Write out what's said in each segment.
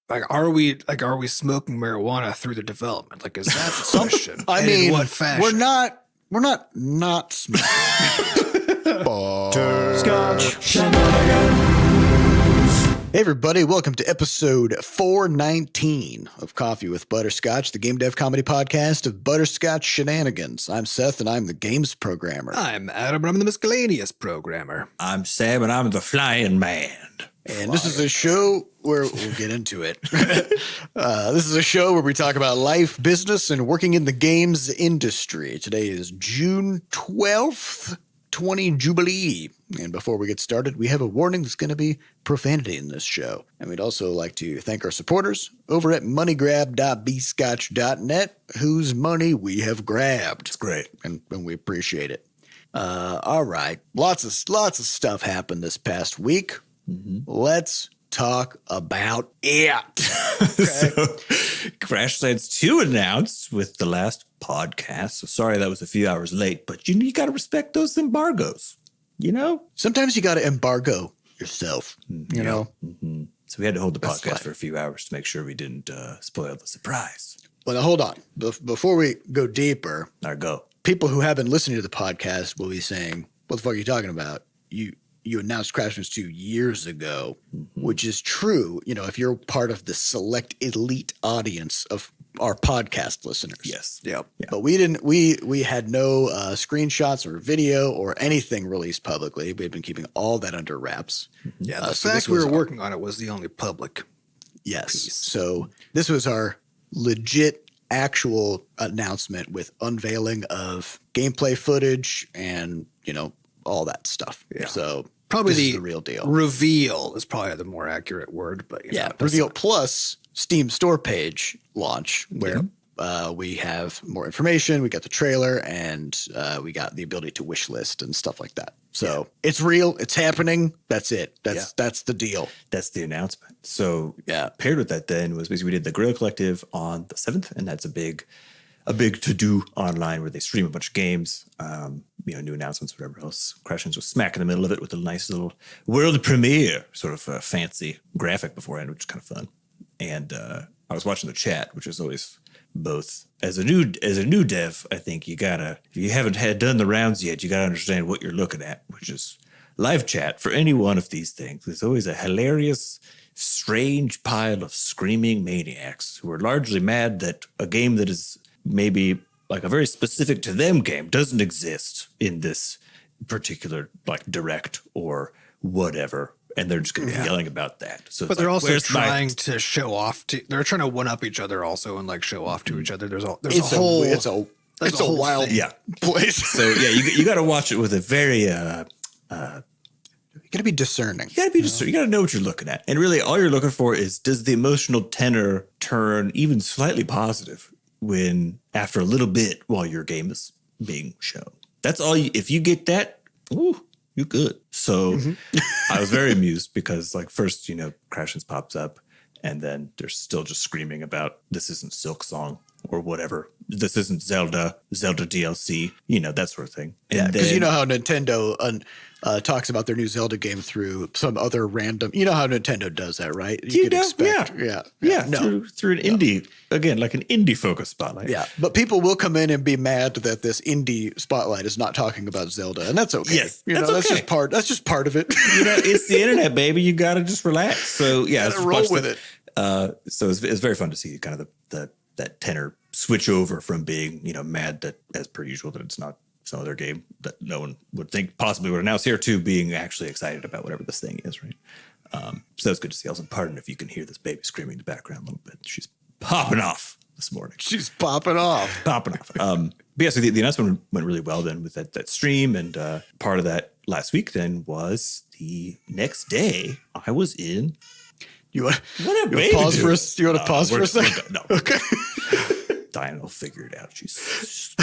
are we smoking marijuana through the development? Like, is that the question? I And mean, in what fashion? we're not smoking. Butterscotch Shenanigans. Hey everybody, welcome to episode 419 of Coffee with Butterscotch, the game dev comedy podcast of Butterscotch Shenanigans. I'm Seth and I'm the games programmer. I'm Adam, and I'm the miscellaneous programmer. I'm Sam, and I'm the flying man. And this is a show where we'll get into it. This is a show where we talk about life, business, and working in the games industry. Today is June 12th, 20 Jubilee. And before we get started, we have a warning. There's going to be profanity in this show. And we'd also like to thank our supporters over at moneygrab.bscotch.net, whose money we have grabbed. It's great. And we appreciate it. All right. Lots of stuff happened this past week. Mm-hmm. Let's talk about it. So, Crashlands 2 announced with the last podcast. So sorry that was a few hours late, but you got to respect those embargoes, you know? Sometimes you got to embargo yourself, you know? Mm-hmm. So we had to hold the That's podcast life. for a few hours to make sure we didn't spoil the surprise. Well, now hold on. Before we go deeper, people who have been listening to the podcast will be saying, what the fuck are you talking about? You announced Crashlands 2 years ago, which is true, you know, if you're part of the select elite audience of our podcast listeners. Yes. Yep. Yeah. But we didn't, we had no screenshots or video or anything released publicly. We've been keeping all that under wraps. Yeah, the so fact this we was were our- working on it was the only public. Yes. piece. So this was our legit actual announcement with unveiling of gameplay footage and, you know, all that stuff. Yeah. So Probably this is the the real deal. Reveal is probably the more accurate word, but you know, that's Reveal plus Steam store page launch where we have more information. We got the trailer and we got the ability to wish list and stuff like that. So it's real. It's happening. That's it. That's the deal. That's the announcement. So Yeah. paired with that then was basically we did the Guerilla Collective on the 7th, and that's a big to-do online where they stream a bunch of games, new announcements, whatever else. Crashlands was smack in the middle of it with a nice little world premiere, sort of a fancy graphic beforehand, which is kind of fun. And I was watching the chat, which is always both as a new dev. I think if you haven't done the rounds yet, you got to understand what you're looking at, which is live chat for any one of these things. There's always a hilarious, strange pile of screaming maniacs who are largely mad that a game that is maybe like a very specific to them game doesn't exist in this particular like direct or whatever. And they're just going to be yelling about that. So But it's they're like, also where's trying to show off. They're trying to one up each other also and like show off to each other. There's a whole wild Yeah. place. So yeah, you got to watch it with a very You got to be discerning. you got to know what you're looking at, and really all you're looking for is does the emotional tenor turn even slightly positive when after a little bit while your game is being shown. That's all. If you get that, ooh, you're good. So I was very amused because like first Crashlands pops up, and then they're still just screaming about this isn't Silk Song or whatever. This isn't Zelda DLC, that sort of thing. And Yeah, because then- you know how Nintendo talks about their new Zelda game through some other random. You know how Nintendo does that, right? You know, Yeah. through an indie, again, like an indie focused spotlight. Yeah, but people will come in and be mad that this indie spotlight is not talking about Zelda, and that's okay. Yes, that's okay. That's just part of it. It's the internet, baby. You got to just relax. So yeah, Gotta roll with it. So it's very fun to see kind of that tenor switch over from being mad that as per usual that it's not some other game that no one would think possibly would announce here to being actually excited about whatever this thing is, right? So it's good to see. Also, pardon if you can hear this baby screaming in the background a little bit. She's popping off this morning. She's popping off. But yeah, so the announcement went really well then with that stream, and part of that last week then was the next day I was in. You want What a to pause for us? You want to pause for a second? No. Okay. Diana will figure it out. She's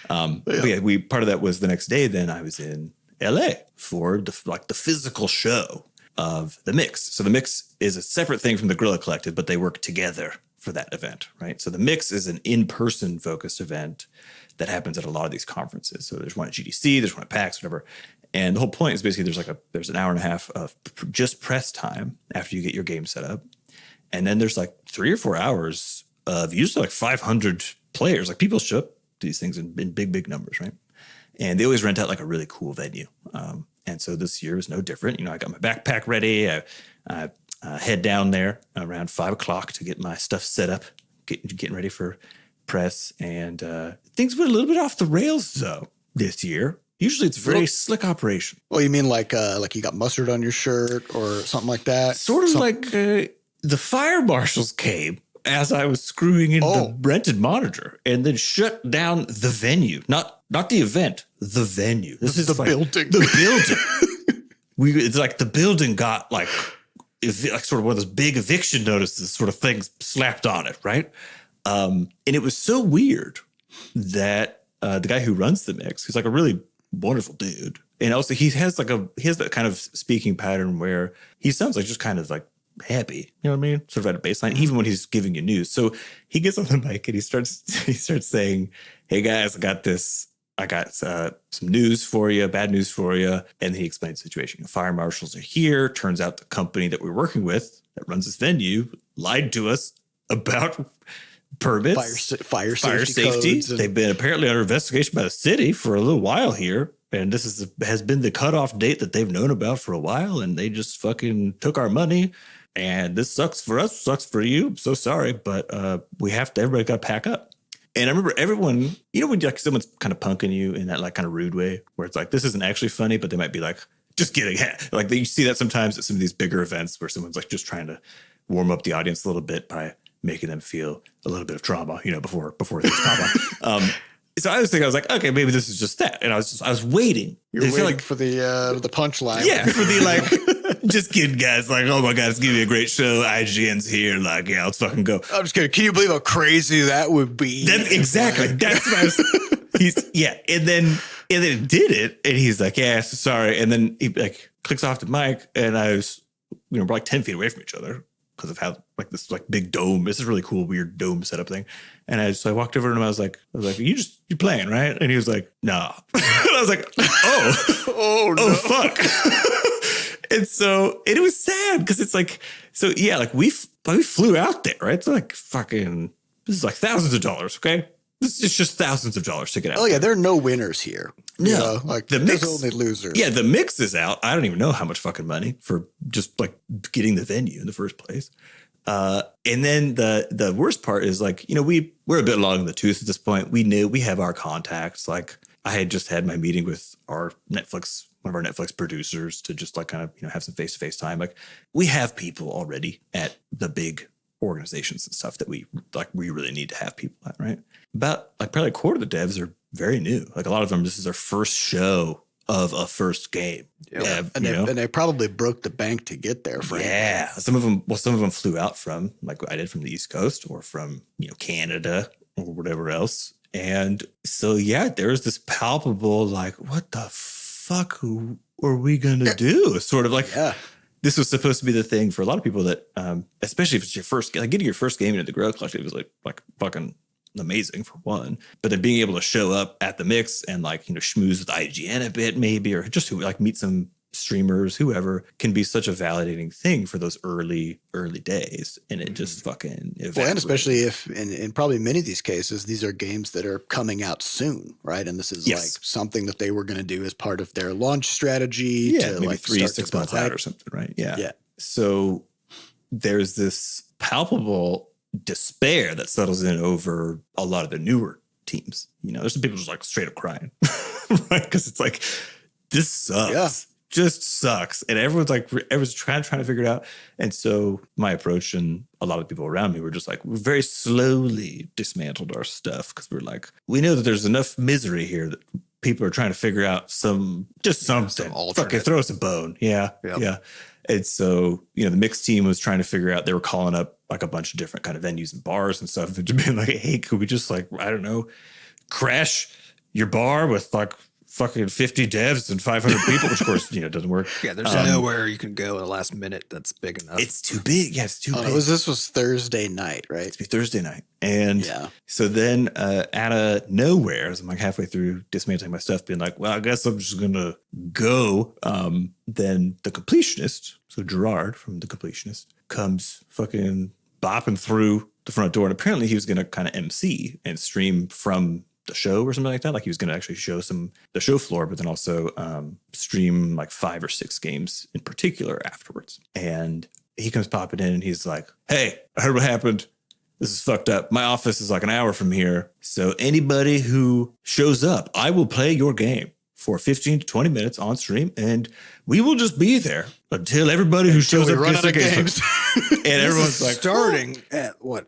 but yeah, part of that was the next day. Then I was in LA for the physical show of the Mix. So the Mix is a separate thing from the Guerilla Collective, but they work together for that event, right? So the Mix is an in-person focused event that happens at a lot of these conferences. So there's one at GDC, there's one at PAX, whatever. And the whole point is basically there's an hour and a half of just press time after you get your game set up. And then there's like 3 or 4 hours of usually like 500 players. Like people show up to these things in big numbers, right? And they always rent out like a really cool venue. And so this year was no different. I got my backpack ready. I head down there around 5 o'clock to get my stuff set up, getting ready for press. And things went a little bit off the rails though this year. Usually it's a very slick operation. Well, you mean like you got mustard on your shirt or something like that? Sort of like the fire marshals came as I was screwing in the rented monitor and then shut down the venue. Not the event, the venue. This is the building. The building. It's like the building got like sort of one of those big eviction notices sort of things slapped on it, right? And it was so weird that the guy who runs the mix, he's like a really wonderful dude. And also he has that kind of speaking pattern where he sounds like just kind of like happy, you know what I mean? Sort of at a baseline, even when he's giving you news. So he gets on the mic and he starts saying, "Hey guys, I got some news for you, bad news for you." And then he explains the situation. Fire marshals are here. Turns out the company that we're working with that runs this venue lied to us about permits, fire safety. They've been apparently under investigation by the city for a little while here. And this has been the cutoff date that they've known about for a while. And they just fucking took our money. And this sucks for us, sucks for you. I'm so sorry, but everybody got to pack up. And I remember everyone, when like someone's kind of punking you in that like kind of rude way, where it's like, this isn't actually funny, but they might be like, just kidding. Like you see that sometimes at some of these bigger events where someone's like just trying to warm up the audience a little bit by making them feel a little bit of trauma, before things pop up. So I was like, okay, maybe this is just that. And I was waiting. You're waiting for the punchline. Yeah, for the like, just kidding, guys. Like, oh my God, it's gonna be a great show. IGN's here. Like, yeah, let's fucking go. I'm just kidding. Can you believe how crazy that would be? Exactly. That's what I was. And then did it, and he's like, yeah, so sorry. And then he like clicks off the mic, and I was, we're like 10 feet away from each other because of how like this like big dome. This is really cool, weird dome setup thing. And I walked over to him. I was like, you're playing, right? And he was like, no. And I was like, oh, fuck. And it was sad because it's like, so yeah, like we flew out there, right? So like fucking, this is like thousands of dollars, okay? This is just thousands of dollars to get out. Oh yeah, there are no winners here. No, like there's only losers. Yeah, the mix is out. I don't even know how much fucking money for just like getting the venue in the first place. And then the worst part is like, we're a bit long in the tooth at this point. We have our contacts. Like I had just had my meeting with one of our Netflix producers to just like kind of, have some face-to-face time. Like we have people already at the big organizations and stuff that we really need to have people at, right? About like probably a quarter of the devs are very new. Like a lot of them, this is their first show of a first game. Yeah. And they probably broke the bank to get there. Yeah. Some of them flew out from, like I did, from the East Coast or from, Canada or whatever else. And so, yeah, there's this palpable, like, what the fuck are we going to do? Sort of like, this was supposed to be the thing for a lot of people that, especially if it's your first, like getting your first game into the Guerilla Collective was like fucking amazing for one, but then being able to show up at the mix and like, schmooze with IGN a bit maybe, or just meet some streamers, whoever, can be such a validating thing for those early days. And it just fucking evaporated. Well, and especially if in probably many of these cases, these are games that are coming out soon, right? And this is like something that they were going to do as part of their launch strategy. Yeah, to maybe 3-6 months out or something, right? Yeah. So there's this palpable despair that settles in over a lot of the newer teams. There's some people just like straight up crying, right? Because it's like, this sucks. Yeah. Just sucks. And everyone's trying to figure it out. And so my approach and a lot of people around me were just like, we very slowly dismantled our stuff because we're like, we know that there's enough misery here that people are trying to figure out something. Fucking throw us a bone. Yeah. And so, the mixed team was trying to figure out, they were calling up like a bunch of different kind of venues and bars and stuff, and just being like, hey, could we just like, I don't know, crash your bar with like fucking 50 devs and 500 people, which of course, doesn't work. Yeah, there's nowhere you can go in the last minute that's big enough. It's too big. Yeah, it's too big. This was Thursday night, right? It's Thursday night. And so then out of nowhere, as I'm like halfway through dismantling my stuff, being like, well, I guess I'm just going to go. Then the Completionist, so Gerard from the Completionist, comes fucking bopping through the front door. And apparently he was going to kind of MC and stream from the show or something like that. Like he was going to actually show the show floor, but then also stream like 5 or 6 games in particular afterwards. And he comes popping in and he's like, hey, I heard what happened. This is fucked up. My office is like an hour from here. So anybody who shows up, I will play your game for 15 to 20 minutes on stream, and we will just be there until everybody who shows up run out of games. And everyone's like, starting at what,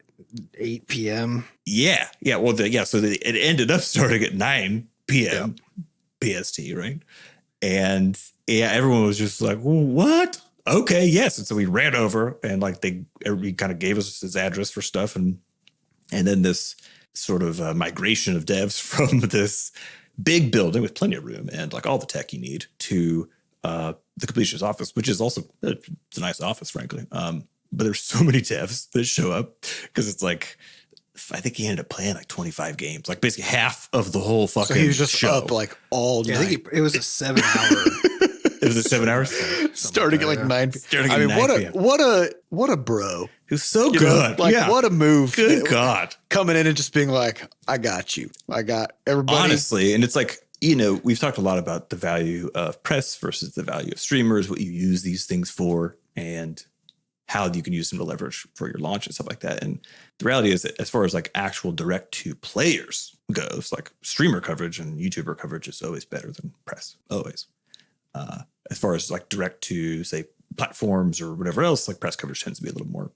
8 p.m. Yeah. Well, so it ended up starting at 9 p.m. PST, right? And yeah, everyone was just like, what? Okay, yes. And so we ran over, and like everybody kind of gave us his address for stuff, and then this sort of migration of devs from this big building with plenty of room and like all the tech you need to the Completionist office, which is also it's a nice office, frankly. But there's so many devs that show up because it's like, I think he ended up playing like 25 games, like basically half of the whole fucking show. So he was just up like all night. I think it was a 7-hour. It was a 7 hours? Starting at like 9 p.m. Starting at 9 p.m. What a bro. He was so good. What a move. Good God. Coming in and just being like, I got you. I got everybody. Honestly, and it's like, we've talked a lot about the value of press versus the value of streamers, what you use these things for, and how you can use them to leverage for your launch and stuff like that. And the reality is that as far as like actual direct to players goes, like streamer coverage and YouTuber coverage is always better than press. Always. As far as like direct to say platforms or whatever else, like press coverage tends to be a little more,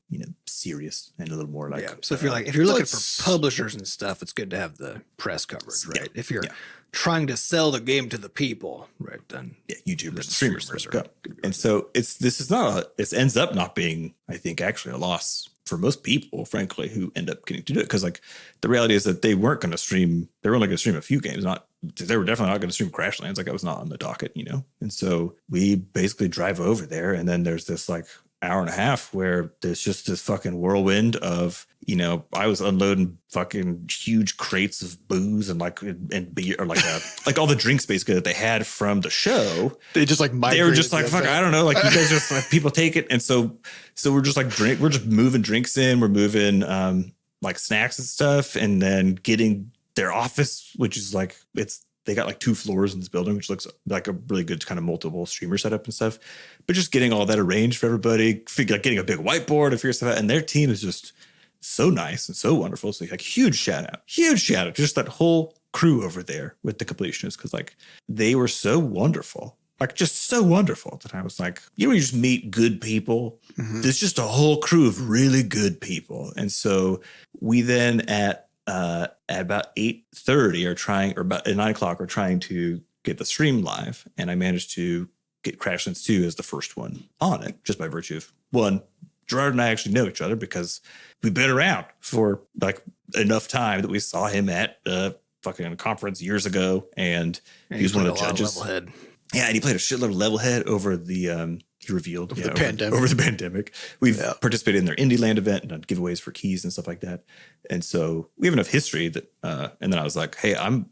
serious and a little more like. Yeah. So if you're looking for publishers and stuff, it's good to have the press coverage, right? Yeah. If you're trying to sell the game to the people, right? Then YouTubers and streamers are go. And so it ends up not being, I think, actually a loss for most people, frankly, who end up getting to do it. Because like the reality is that they weren't going to stream, they were only going to stream a few games, they were definitely not going to stream Crashlands. Like I was not on the docket, And so we basically drive over there, and then there's this like hour and a half where there's just this fucking whirlwind of, I was unloading fucking huge crates of booze and beer, or like all the drinks basically that they had from the show. They just like they were just like, fuck, I don't know. Like you guys just like people take it. And so we're just like we're just moving drinks in. We're moving like snacks and stuff, and then getting their office, which is like, they got like 2 floors in this building, which looks like a really good kind of multiple streamer setup and stuff. But just getting all that arranged for everybody, getting a big whiteboard and figure stuff out. And their team is just so nice and so wonderful. So like huge shout out to just that whole crew over there with the Completionists, because like they were so wonderful. Like just so wonderful that I was like, you just meet good people. Mm-hmm. There's just a whole crew of really good people. And so we then at about 8:30 or about at 9 o'clock are trying to get the stream live. And I managed to get Crashlands 2 as the first one on it, just by virtue of one, Gerard and I actually know each other because we've been around for like enough time that we saw him at a fucking conference years ago. And he was one of the judges. Yeah, and he played a shitload of Levelhead over the he revealed over the pandemic. We've participated in their Indieland event and done giveaways for keys and stuff like that. And so we have enough history that and then I was like, hey, I'm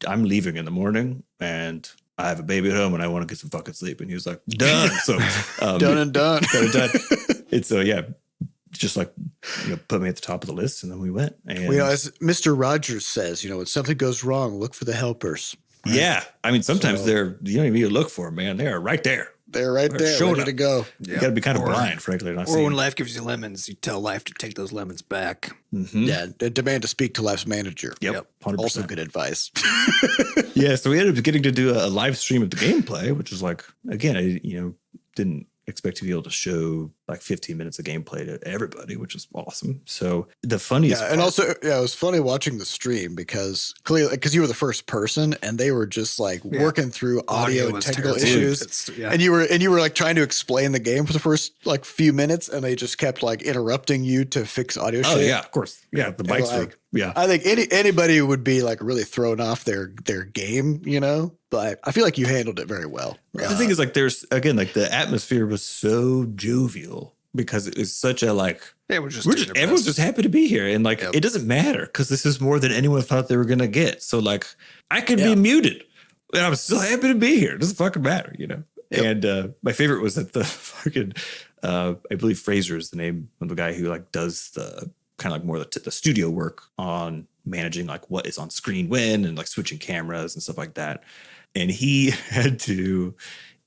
leaving in the morning and I have a baby at home and I want to get some fucking sleep. And he was like, done. So done and done. And so just like, put me at the top of the list, and then we went. And as Mr. Rogers says, when something goes wrong, look for the helpers. Right? Yeah. I mean, sometimes you don't even need to look for them, man. They are right there. They're right there, ready to go. You got to be kind of blind, frankly. Or when life gives you lemons, you tell life to take those lemons back. Mm-hmm. Yeah, demand to speak to life's manager. Yep, 100%. Also good advice. Yeah, so we ended up getting to do a live stream of the gameplay, which was like, again, I didn't expect to be able to show like 15 minutes of gameplay to everybody, which is awesome. So the funniest part, and also it was funny watching the stream because clearly you were the first person and they were just like working through audio and technical issues. And you were like trying to explain the game for the first like few minutes, and they just kept like interrupting you to fix audio shit. Oh yeah, of course. Yeah, the mics were I think anybody would be like really thrown off their game, but I feel like you handled it very well. The thing is, like, there's again, like the atmosphere was so jovial because it was such a like, everyone's just happy to be here, and like it doesn't matter because this is more than anyone thought they were gonna get. So like, I could be muted, and I'm still happy to be here. It doesn't fucking matter, Yep. And my favorite was that the fucking I believe Fraser is the name of the guy who like does the kind of like more the studio work on managing like what is on screen when and like switching cameras and stuff like that. And he had to,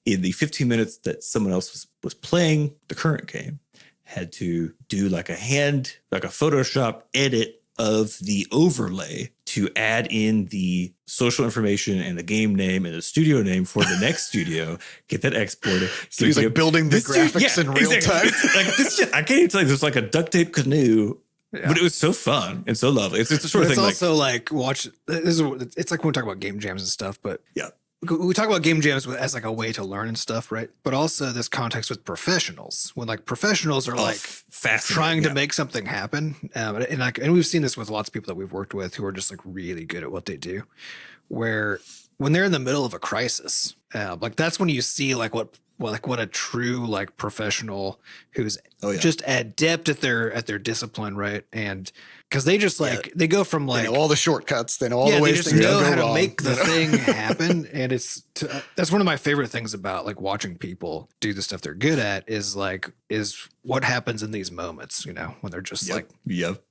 in the 15 minutes that someone else was playing the current game, had to do like a Photoshop edit of the overlay to add in the social information and the game name and the studio name for the next studio, get that exported. So he's like building the graphics in real time. Like this shit, I can't even tell you, there's like a duct tape canoe. Yeah. But it was so fun and so lovely. It's the sort of thing. It's also like watch. It's like when we talk about game jams and stuff. But yeah, we talk about game jams as like a way to learn and stuff, right? But also this context with professionals, when like professionals are like trying to make something happen, and we've seen this with lots of people that we've worked with who are just like really good at what they do. Where when they're in the middle of a crisis, like that's when you see like what a true like professional who's just adept at their discipline, right? And because they just like they go from like they know all the shortcuts, they know all the ways they just know how to make the thing happen. And that's one of my favorite things about like watching people do the stuff they're good at is what happens in these moments, you know, when they're just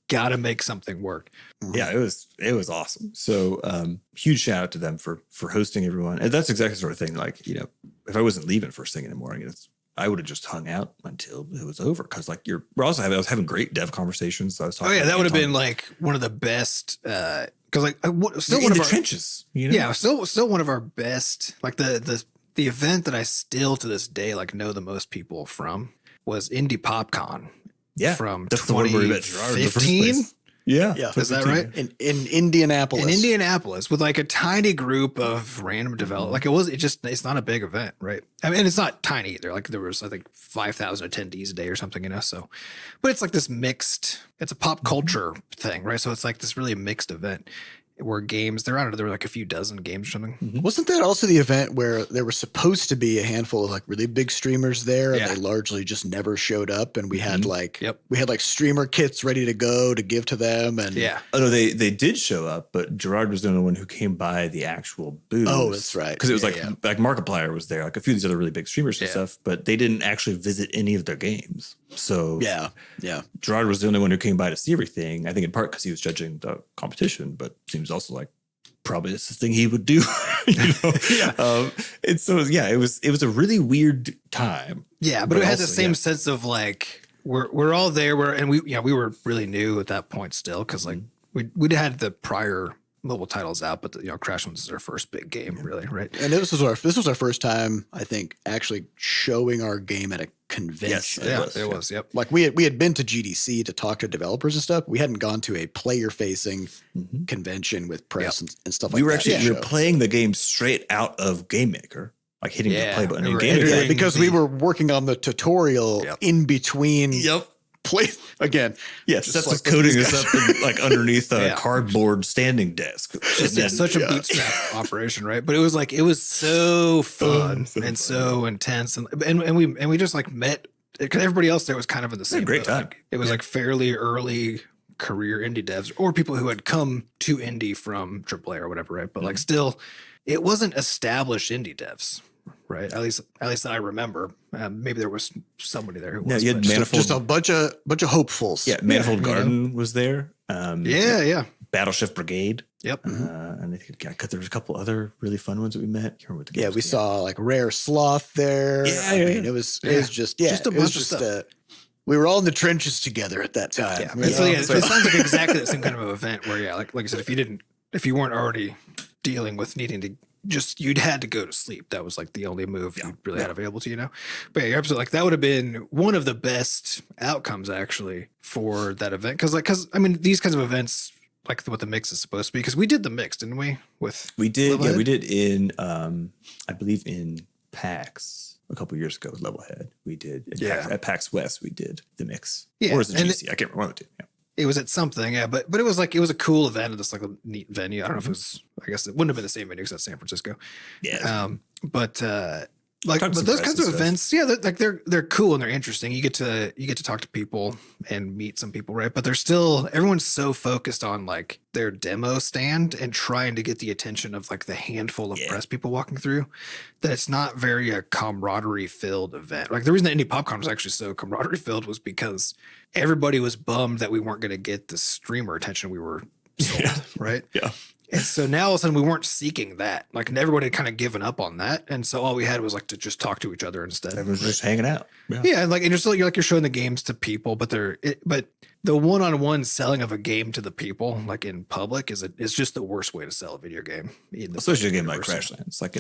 gotta make something work. Yeah, it was awesome. So huge shout out to them for hosting everyone. And that's exactly the sort of thing, like, you know, if I wasn't leaving first thing in the morning, I would have just hung out until it was over. Cause like I was having great dev conversations. So I was talking that would have been like one of the best, cause like still in one of the our trenches, you know? Yeah, still one of our best, like the event that I still to this day, like know the most people from was Indie PopCon. Yeah. From that's 2015. Yeah. Is that right? In Indianapolis. In Indianapolis with like a tiny group of random developers. Like it's not a big event, right? I mean, it's not tiny either. Like there was, I think, 5,000 attendees a day or something, you know? So, but it's like this mixed, it's a pop culture thing, right? So it's like this really mixed event where games, there were like a few dozen games or something. Mm-hmm. Wasn't that also the event where there was supposed to be a handful of like really big streamers there and they largely just never showed up, and we had like streamer kits ready to go to give to them, and oh no, they did show up, but Gerard was the only one who came by the actual booth. Oh, that's right, because it was like Markiplier was there, like a few of these other really big streamers and stuff, but they didn't actually visit any of their games. So Gerard was the only one who came by to see everything. I think in part because he was judging the competition, but seems also like probably it's the thing he would do, you know. And so it was a really weird time. Yeah, but it had the same sense of like we're all there. We were really new at that point still because like we'd had the prior mobile titles out, but Crashlands was our first big game, really, right? And this was our first time, I think, actually showing our game at a convention. Yes, it was. Yep. Like we had been to GDC to talk to developers and stuff. We hadn't gone to a player-facing convention with press and stuff like that. We were playing the game straight out of Game Maker, like hitting the play button in Game Maker. Because we were working on the tutorial in between. Play again. Yes, Seth was coding this up like underneath a cardboard standing desk. It's such a bootstrap operation, right? But it was so fun and so intense, and we just like met because everybody else there was kind of in the same great time. Like, it was like fairly early career indie devs or people who had come to indie from AAA or whatever, right? But like still, it wasn't established indie devs. Right. At least that I remember. Maybe there was somebody there who was. Yeah, you had just a bunch of hopefuls. Yeah, Manifold Garden was there. Battleshift Brigade. Yep. And I think there was a couple other really fun ones that we met. Can't remember what the games we saw like Rare Sloth there. Yeah, I mean, it was just a bunch of stuff. We were all in the trenches together at that time. Yeah. So it sounds like exactly the same kind of event where like I said, if you weren't already dealing with needing to. You'd had to go to sleep. That was like the only move you really had available to you. But you're absolutely like that would have been one of the best outcomes actually for that event. Because I mean these kinds of events like what the mix is supposed to be. Because we did the mix, didn't we? We did in I believe in PAX a couple years ago with Levelhead. We did at PAX West. We did the mix. Or was it GC? I can't remember what it did. It was at something, but it was a cool event and just like a neat venue. I don't know if it was. I guess it wouldn't have been the same venue because that's San Francisco. Yeah. But Like, but those kinds of events, yeah, they're cool and they're interesting. You get to talk to people and meet some people, right? But they're still, everyone's so focused on like their demo stand and trying to get the attention of like the handful of press people walking through, that it's not very a camaraderie filled event. Like the reason that Indie PopCon was actually so camaraderie filled was because everybody was bummed that we weren't going to get the streamer attention we were sold, right? Yeah. And so now all of a sudden we weren't seeking that. Like everybody had kind of given up on that. And so all we had was like to just talk to each other instead. Everyone's just hanging out. Yeah. And you're showing the games to people, but but the one-on-one selling of a game to the people, like in public, is just the worst way to sell a video game. Especially a game like Crashlands. Like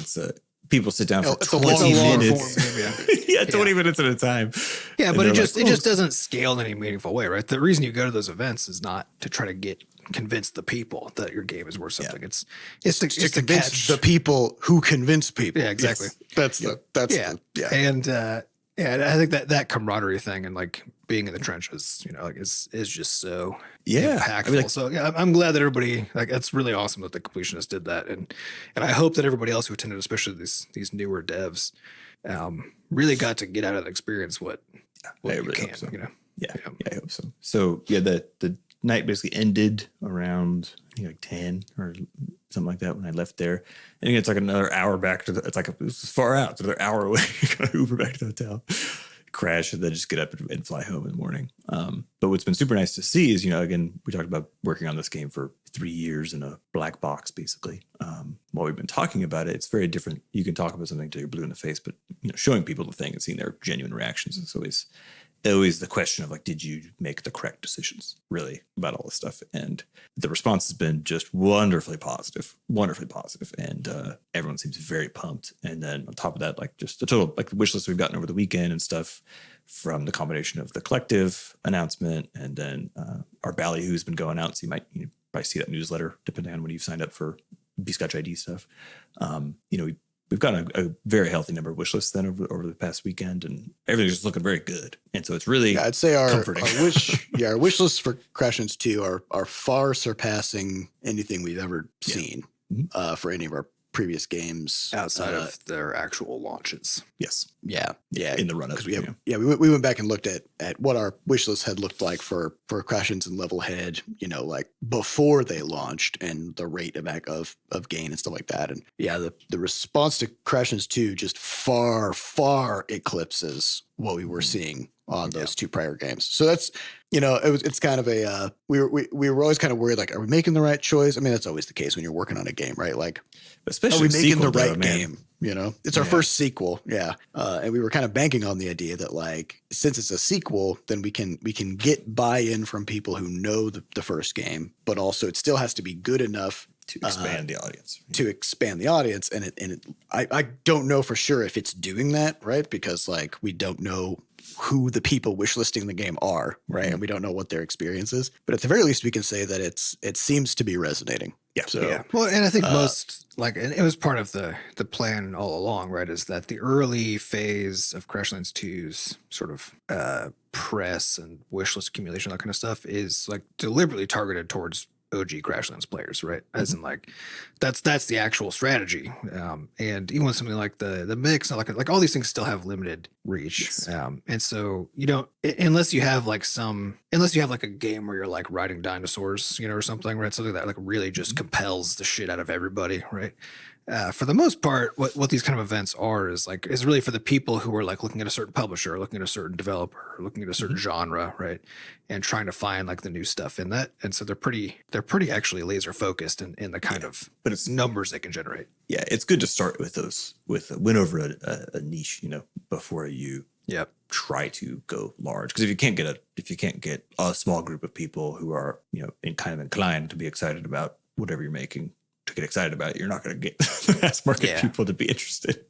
people sit down for it's a 20 long minutes. Yeah, 20 minutes at a time. Yeah, but it just doesn't scale in any meaningful way, right? The reason you go to those events is not to try to convince the people that your game is worth something. It's to convince the people who convince people. Yeah, exactly. Yes. And I think that camaraderie thing and like being in the trenches, is just so impactful. I mean, so I'm glad that everybody, like, it's really awesome that the Completionist did that, and I hope that everybody else who attended, especially these newer devs, really got to get out of the experience what I you really can. hope so. Yeah, I hope so. So the night basically ended around like 10 or something like that when I left there. And it's like another hour back to it's like it was far out. It's another hour away. Gotta Uber back to the hotel, crash, and then just get up and fly home in the morning. But what's been super nice to see is, again, we talked about working on this game for 3 years in a black box, basically. While we've been talking about it, it's very different. You can talk about something till you're blue in the face, but showing people the thing and seeing their genuine reactions is always the question of like, did you make the correct decisions really about all this stuff? And the response has been just wonderfully positive. And everyone seems very pumped. And then on top of that, like just the total like wish list we've gotten over the weekend and stuff from the combination of the collective announcement and then our ballyhoo's been going out. So you might probably see that newsletter depending on when you've signed up for Butterscotch ID stuff. We've gotten a very healthy number of wish lists then over the past weekend, and everything's just looking very good. And so it's really I'd say our wish lists for Crashlands 2 are far surpassing anything we've ever seen for any of our previous games outside of their actual launches. Yes. Yeah. In the run up. We went back and looked at what our wish list had looked like for Crashlands and Levelhead, like before they launched and the rate of gain and stuff like that. And the response to Crashlands 2 just far eclipses what we were seeing on those two prior games. So that's, it's kind of a, we were always kind of worried, like, are we making the right choice? I mean, that's always the case when you're working on a game, right? Like, especially are we making the right game? It's our first sequel. Yeah. And we were kind of banking on the idea that like, since it's a sequel, then we can get buy-in from people who know the first game, but also it still has to be good enough to expand the audience. And I don't know for sure if it's doing that, right? Because like, we don't know who the people wishlisting the game are, right? And we don't know what their experience is, but at the very least we can say that it seems to be resonating. Well, and I think most and it was part of the plan all along, right? Is that the early phase of Crashlands 2's sort of press and wishlist accumulation, that kind of stuff, is like deliberately targeted towards OG Crashlands players, right? As in like that's the actual strategy. And even with something like the mix, like all these things still have limited reach. Yes. And so you don't, unless you have like a game where you're like riding dinosaurs, or something, right? Something that like really just compels the shit out of everybody, right? For the most part, what these kind of events are is really for the people who are like looking at a certain publisher, looking at a certain developer, looking at a certain genre, right, and trying to find like the new stuff in that. And so they're pretty actually laser focused in the kind of numbers they can generate. Yeah, it's good to start with win over a niche, before you try to go large. Because if you can't get a small group of people who are kind of inclined to be excited about whatever you're making, to get excited about it, you're not going to get the mass market people to be interested.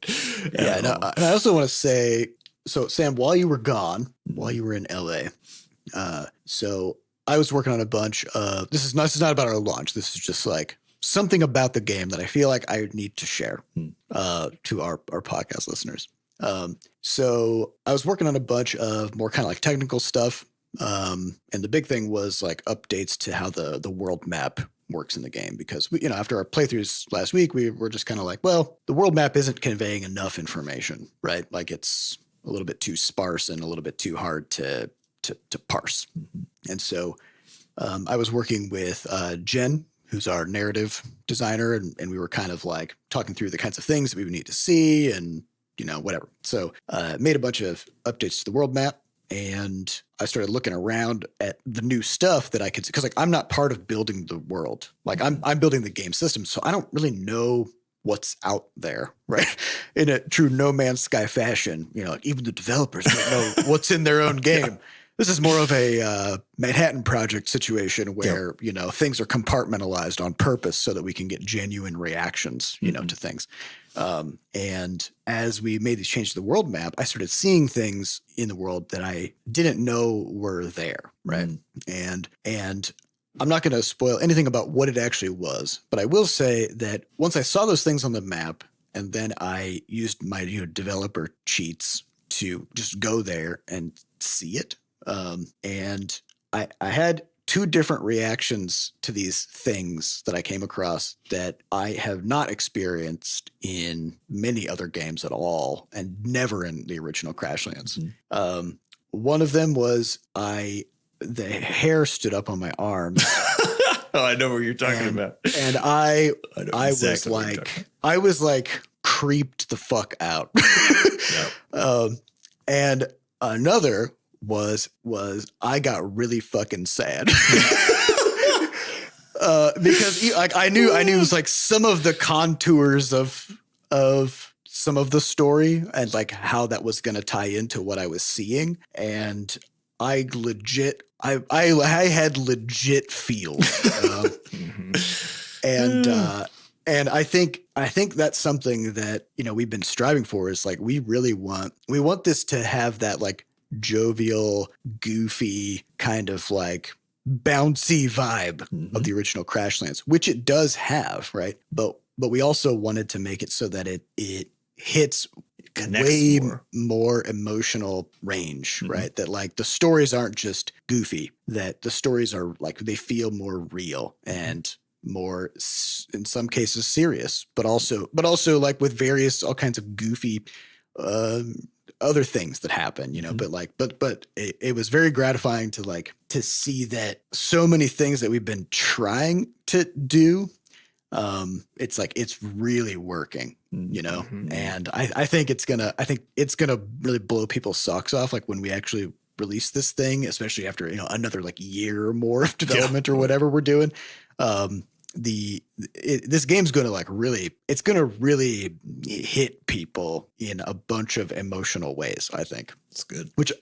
And I also want to say, so Sam, while you were gone, while you were in LA, so I was working on a bunch of, this is not about our launch. This is just like something about the game that I feel like I need to share to our podcast listeners. So I was working on a bunch of more kind of like technical stuff. And the big thing was like updates to how the world map works in the game, because we, after our playthroughs last week, we were just kind of like, well, the world map isn't conveying enough information, right? Like it's a little bit too sparse and a little bit too hard to parse. And so I was working with Jen, who's our narrative designer, and we were kind of like talking through the kinds of things that we would need to see and, whatever. So made a bunch of updates to the world map, and I started looking around at the new stuff that I could see, because like I'm not part of building the world. Like I'm building the game system, so I don't really know what's out there, right? In a true No Man's Sky fashion, like even the developers don't know what's in their own game. This is more of a Manhattan Project situation where, things are compartmentalized on purpose so that we can get genuine reactions, to things. And as we made these changes to the world map, I started seeing things in the world that I didn't know were there, right? And I'm not going to spoil anything about what it actually was, but I will say that once I saw those things on the map, and then I used my developer cheats to just go there and see it. And I had two different reactions to these things that I came across that I have not experienced in many other games at all, and never in the original Crashlands. One of them was the hair stood up on my arms. Oh, I know what you're talking about. And I was like creeped the fuck out. And another was I got really fucking sad. Because I knew it was like some of the contours of some of the story and like how that was going to tie into what I was seeing. And I had legit feels. And I think that's something that, we've been striving for, is like, we want this to have that like jovial, goofy kind of like bouncy vibe of the original Crashlands, which it does have, right? But we also wanted to make it so that it hits way more emotional range, right? That like the stories aren't just goofy, that the stories are like, they feel more real and more, in some cases, serious, but also like with all kinds of goofy other things that happen, but it was very gratifying to see that so many things that we've been trying to do, it's really working, and I think it's gonna really blow people's socks off, like when we actually release this thing, especially after another like year or more of development or whatever we're doing. This game's going to it's going to really hit people in a bunch of emotional ways. I think it's good, which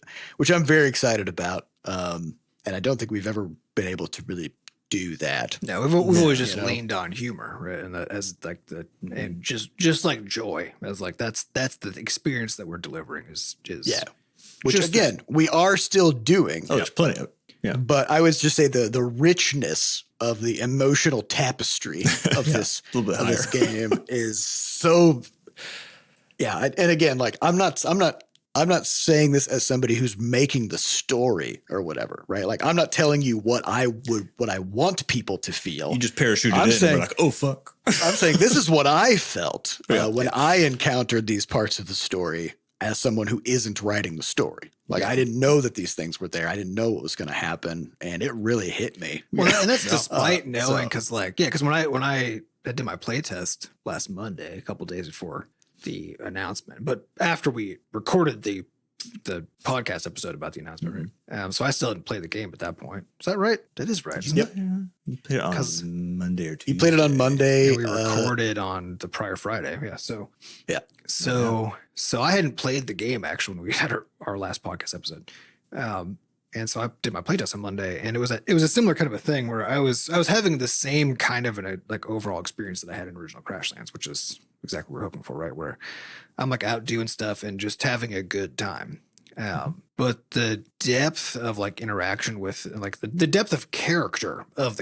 I'm very excited about. And I don't think we've ever been able to really do that. No, we've always just leaned on humor, right? And and just like joy, as like that's the experience that we're delivering is Which again, we are still doing. Oh, there's plenty of it. Yeah. But I would just say the richness of the emotional tapestry of this game is so. Yeah, and again, like I'm not saying this as somebody who's making the story or whatever, right? Like I'm not telling you what I want people to feel. You just parachuted in and we're like, oh fuck. I'm saying this is what I felt when I encountered these parts of the story as someone who isn't writing the story. Like I didn't know that these things were there. I didn't know what was going to happen, and it really hit me. Well, and that's despite knowing, because when I did my play test last Monday, a couple days before the announcement, but after we recorded the podcast episode about the announcement, right? So I still hadn't played the game at that point. Is that right? That is right. Yep. You played it on Monday or Tuesday. You played it on Monday. And we recorded on the prior Friday. Yeah. So I hadn't played the game actually when we had our last podcast episode. And so I did my playtest on Monday, and it was a similar kind of a thing where I was having the same kind of overall experience that I had in original Crashlands, which is exactly what we're hoping for, right? Where I'm like out doing stuff and just having a good time. But the depth of like interaction with like the depth of character of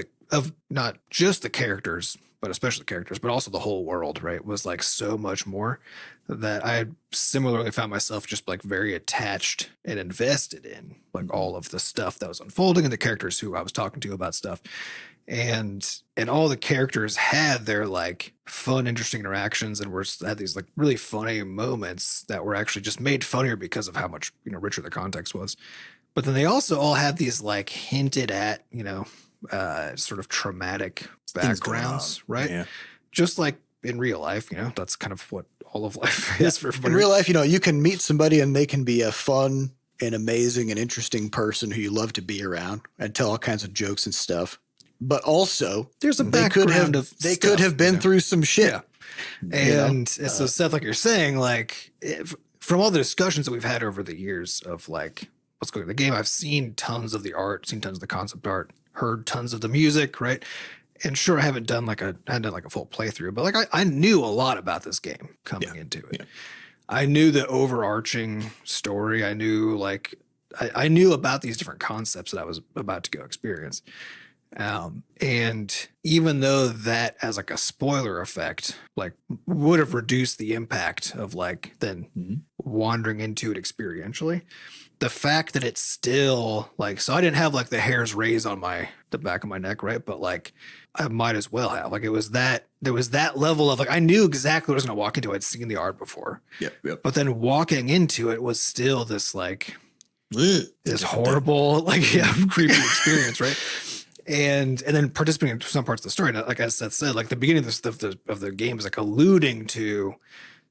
not just the characters, but especially the characters, but also the whole world, right, was like so much more that I similarly found myself just like very attached and invested in like all of the stuff that was unfolding and the characters who I was talking to about stuff. And all the characters had their like fun, interesting interactions and had these like really funny moments that were actually just made funnier because of how much, richer the context was. But then they also all had these like hinted at, sort of traumatic backgrounds, right? Yeah. Just like in real life, that's kind of what all of life is for everybody. In real life, you can meet somebody and they can be a fun and amazing and interesting person who you love to be around and tell all kinds of jokes and stuff. But also, there's a background they could have been through some shit. Yeah. And so Seth, like you're saying, like from all the discussions that we've had over the years of like what's going on in the game, I've seen tons of the art, seen tons of the concept art, heard tons of the music, right? And sure, I haven't done like a full playthrough, but like I knew a lot about this game coming into it. Yeah. I knew the overarching story. I knew like I knew about these different concepts that I was about to go experience. And even though that as like a spoiler effect, like would have reduced the impact of like then wandering into it experientially, the fact that it's still like, so I didn't have like the hairs raised on the back of my neck, right? But like I might as well have. Like there was that level of like I knew exactly what I was going to walk into. I'd seen the art before. Yep. But then walking into it was still this like this horrible like creepy experience, right? And then participating in some parts of the story, like as Seth said, like the beginning of the game is like alluding to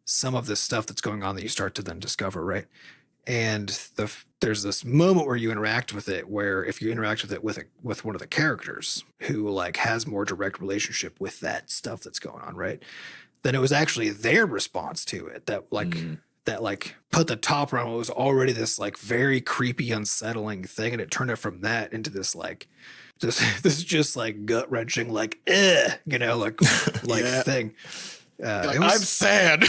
some of this stuff that's going on that you start to then discover, right? And there's this moment where you interact with it, where if you interact with it with one of the characters who like has more direct relationship with that stuff that's going on, right? Then it was actually their response to it that like put the top on what was already this like very creepy, unsettling thing, and it turned it from that into this like this just like gut wrenching like thing. I'm sad.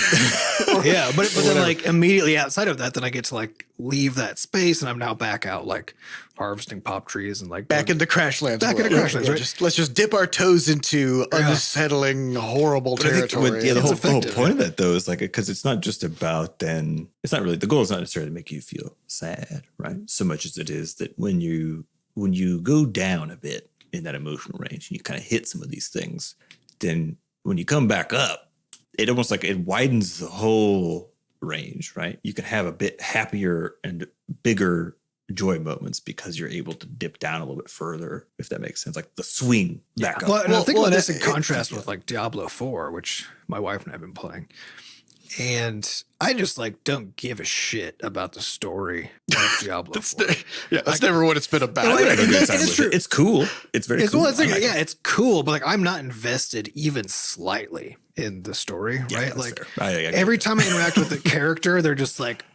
Yeah, but then like immediately outside of that, then I get to like leave that space, and I'm now back out like harvesting pop trees and like back into Crashlands. Right? Let's just dip our toes into unsettling, horrible territory. The whole point of that though is like because it's not just about then. It's not really the goal is not necessarily to make you feel sad, right? So much as it is that when you go down a bit in that emotional range and you kind of hit some of these things, then when you come back up, it almost like it widens the whole range, right? You can have a bit happier and bigger joy moments because you're able to dip down a little bit further, if that makes sense. Like the swing back up. Well, I think about this in contrast with like Diablo 4, which my wife and I have been playing. And I just like don't give a shit about the story of Diablo 4. That's never what it's been about. It's true. It's cool. It's very cool. It's cool, but like I'm not invested even slightly in the story, right? Like every time I interact with the character, they're just like,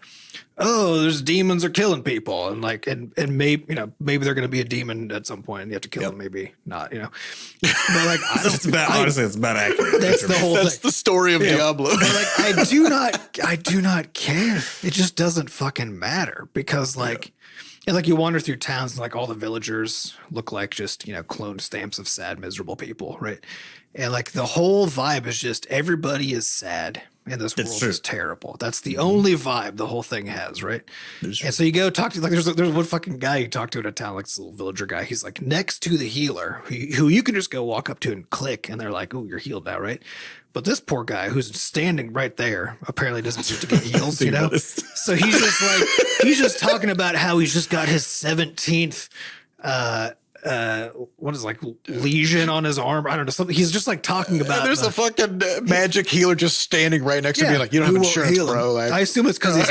oh, there's demons are killing people, and like, and maybe maybe they're going to be a demon at some point, and you have to kill them, maybe not, But like, honestly, it's about accurate. That's the whole. That's the story of Diablo. But like, I do not care. It just doesn't fucking matter because like. And like you wander through towns and like all the villagers look like just, cloned stamps of sad, miserable people, right? And like the whole vibe is just everybody is sad and this world is terrible. That's the only vibe the whole thing has, right? And so you go talk to like there's one fucking guy you talk to in a town, like this little villager guy. He's like next to the healer who you can just go walk up to and click and they're like, oh, you're healed now, right? But this poor guy who's standing right there apparently doesn't seem to get healed, So he's just talking about how he's just got his 17th what is like lesion on his arm. I don't know, something. He's just like talking about there's a fucking magic healer just standing right next to me like, you don't have insurance, bro. Like, I assume it's because he's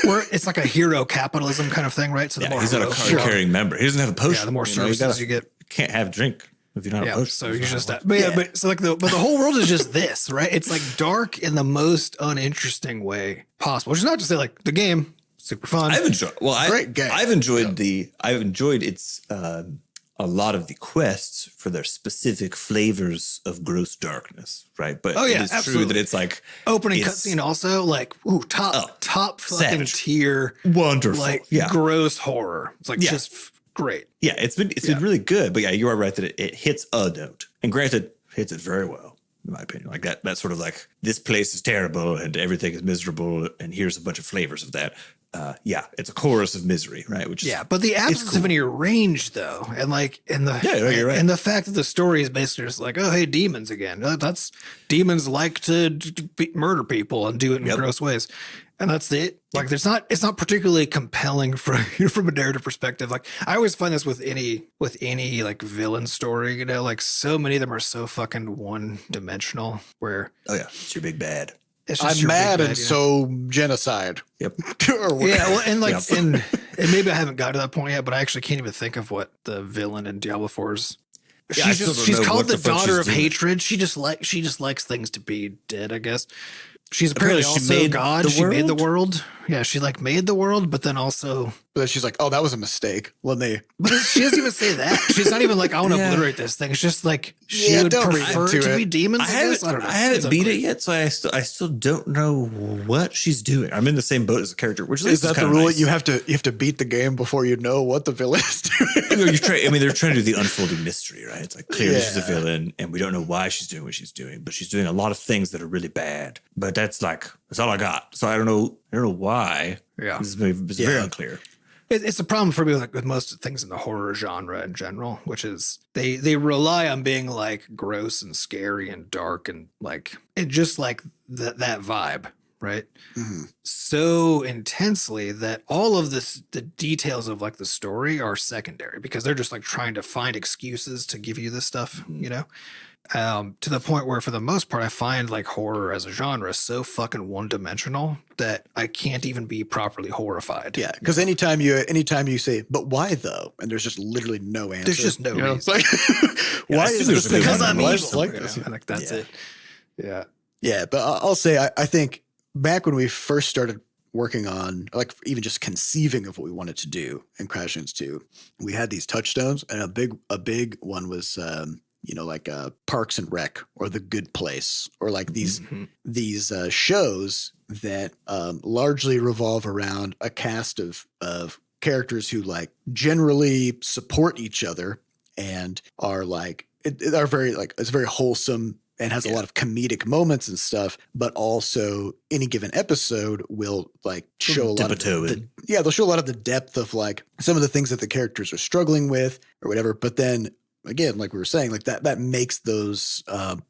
not it's like a hero capitalism kind of thing, right? So he's not a card carrying member. He doesn't have a potion. Yeah, the more services you get. You can't have a drink. If you don't have a potion, so you just but so like the whole world is just this, right? It's like dark in the most uninteresting way possible. Which is not to say like the game super fun. I've enjoyed. Great game. I've enjoyed its a lot of the quests for their specific flavors of gross darkness, right? But it is true that it's like opening cutscene also like top fucking savage. Tier, wonderful, like gross horror. It's like just great. Yeah, it's been really good. But yeah, you are right that it hits a note, and granted, hits it very well. In my opinion, like that sort of like this place is terrible and everything is miserable, and here's a bunch of flavors of that. it's a chorus of misery, right? Which is, but the absence of any range, though, and you're right. and the fact that the story is basically just like, oh, hey, demons again. That's demons like to murder people and do it in gross ways, and that's it. Like, it's not particularly compelling from a narrative perspective. Like, I always find this with any like villain story, you know, like so many of them are so fucking one dimensional. Where it's your big bad. I'm mad and so genocide. Yep. And maybe I haven't got to that point yet, but I actually can't even think of what the villain in Diablo 4's. She's called the daughter of hatred. She just likes things to be dead, I guess. She's apparently also made God. She made the world. Yeah, she like made the world, but then also. But she's like, oh, that was a mistake. But she doesn't even say that. She's not even like, I want to obliterate this thing. It's just like she would prefer to be demons. I don't know. I haven't beat it yet, so I still don't know what she's doing. I'm in the same boat as the character. Which is that the rule? Nice. You have to beat the game before you know what the villain is doing. They're trying to do the unfolding mystery, right? It's like clearly she's a villain, and we don't know why she's doing what she's doing, but she's doing a lot of things that are really bad. But that's all I got. So I don't know why. Yeah, it's very unclear. It's a problem for me with most things in the horror genre in general, which is they rely on being like gross and scary and dark and like just like that vibe, right? Mm-hmm. So intensely that all of the details of like the story are secondary because they're just like trying to find excuses to give you this stuff, you know? To the point where for the most part, I find like horror as a genre so fucking one-dimensional that I can't even be properly horrified. Yeah, because anytime you say, but why though? And there's just literally no answer. There's just no reason. It's like, why is this thing? Because I'm evil. Like this? Like that's it. Yeah. Yeah, but I'll say, I think back when we first started working on, like even just conceiving of what we wanted to do in Crashlands 2, we had these touchstones, and a big one was like Parks and Rec or The Good Place or like these shows that largely revolve around a cast of characters who like generally support each other and are like are very like it's very wholesome and has a lot of comedic moments and stuff, but also any given episode will like show a lot of they'll show a lot of the depth of like some of the things that the characters are struggling with or whatever. But then again, like we were saying, like that makes those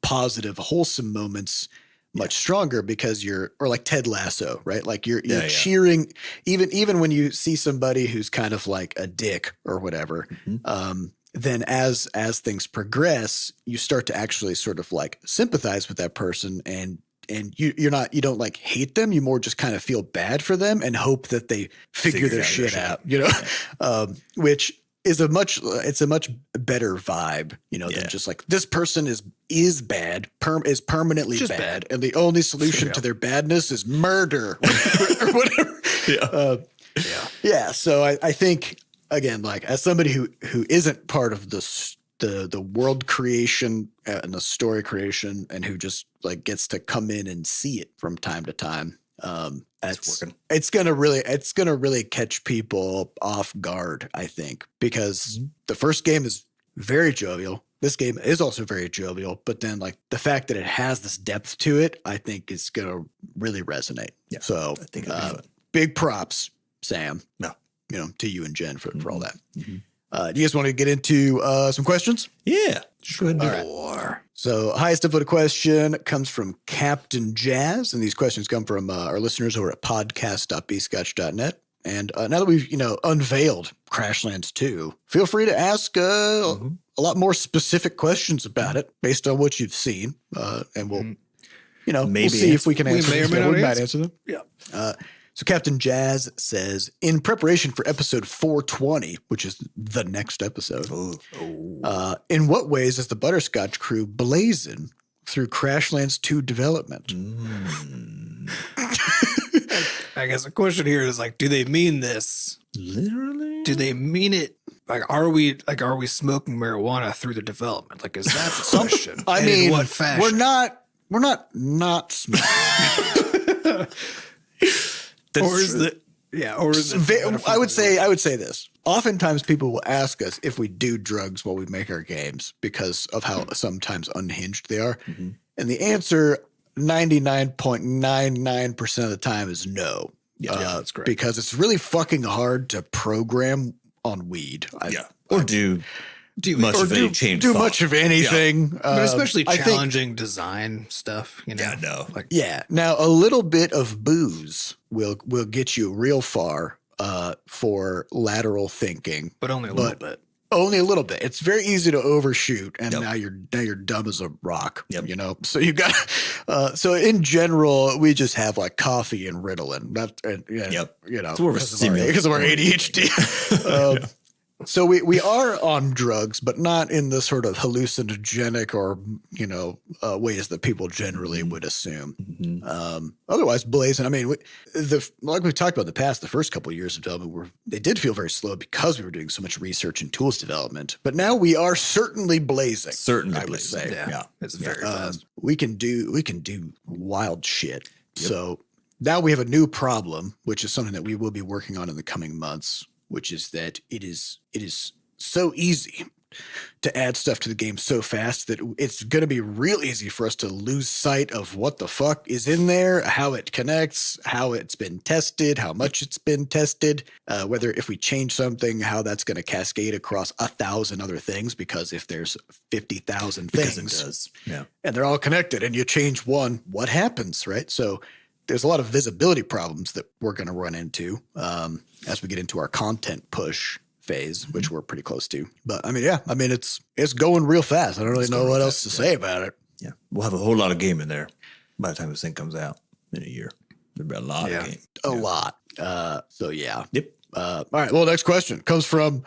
positive, wholesome moments much stronger because or like Ted Lasso, right? Like you're cheering even when you see somebody who's kind of like a dick or whatever. Mm-hmm. Then as things progress, you start to actually sort of like sympathize with that person and you don't like hate them. You more just kind of feel bad for them and hope that they figure their shit out, you know, which is a much better vibe, you know, than just like this person is bad, is permanently bad, and the only solution to their badness is murder or whatever. So I think again, like as somebody who isn't part of the world creation and the story creation, and who just like gets to come in and see it from time to time. It's gonna really catch people off guard, I think, because the first game is very jovial. This game is also very jovial, but then like the fact that it has this depth to it, I think is gonna really resonate. Yeah. So I think big props, Sam. No, you know, to you and Jen for all that. Mm-hmm. Do you guys want to get into some questions? Yeah. Sure. Right. So highest upvoted question comes from Captain Jazz, and these questions come from our listeners over at podcast.bscotch.net. And now that we've, unveiled Crashlands 2, feel free to ask a lot more specific questions about it based on what you've seen. And we'll, maybe we'll see if we can answer them. We might answer them. Yeah. So Captain Jazz says, in preparation for episode 420, which is the next episode, in what ways is the Butterscotch crew blazin through Crashlands 2 development? I guess the question here is like, do they mean this literally? Do they mean it? Like, are we smoking marijuana through the development? Like, is that the question? I mean, in what fashion? We're not smoking. I would say this. Oftentimes people will ask us if we do drugs while we make our games because of how sometimes unhinged they are. Mm-hmm. And the answer 99.99% of the time is no. that's correct. Because it's really fucking hard to program on weed. Or do much of anything. But especially challenging design stuff, you know. Yeah, no. Now a little bit of booze will get you real far for lateral thinking, but only a little bit. Only a little bit. It's very easy to overshoot, and now you're dumb as a rock. You know, so you got. So in general, we just have like coffee and Ritalin. You know, because of our ADHD. So we are on drugs, but not in the sort of hallucinogenic or, you know, ways that people generally would assume. Otherwise, blazin, I mean, like we've talked about in the past, the first couple of years of development, they did feel very slow because we were doing so much research and tools development. But now we are certainly blazing. I would say. Yeah. It's very fast. We can do wild shit. So now we have a new problem, which is something that we will be working on in the coming months, which is that it is so easy to add stuff to the game so fast that it's going to be real easy for us to lose sight of what the fuck is in there, how it connects, how it's been tested, how much it's been tested, whether if we change something, how that's going to cascade across 1,000 other things, because if there's 50,000 things and they're all connected and you change one, what happens, right? So there's a lot of visibility problems that we're going to run into as we get into our content push phase, which we're pretty close to. But I mean, it's going real fast. I don't really know what else to say about it. Yeah, we'll have a whole lot of game in there by the time this thing comes out in a year. There'll be a lot of game. A lot. So yeah. Yep. All right. Well, next question comes from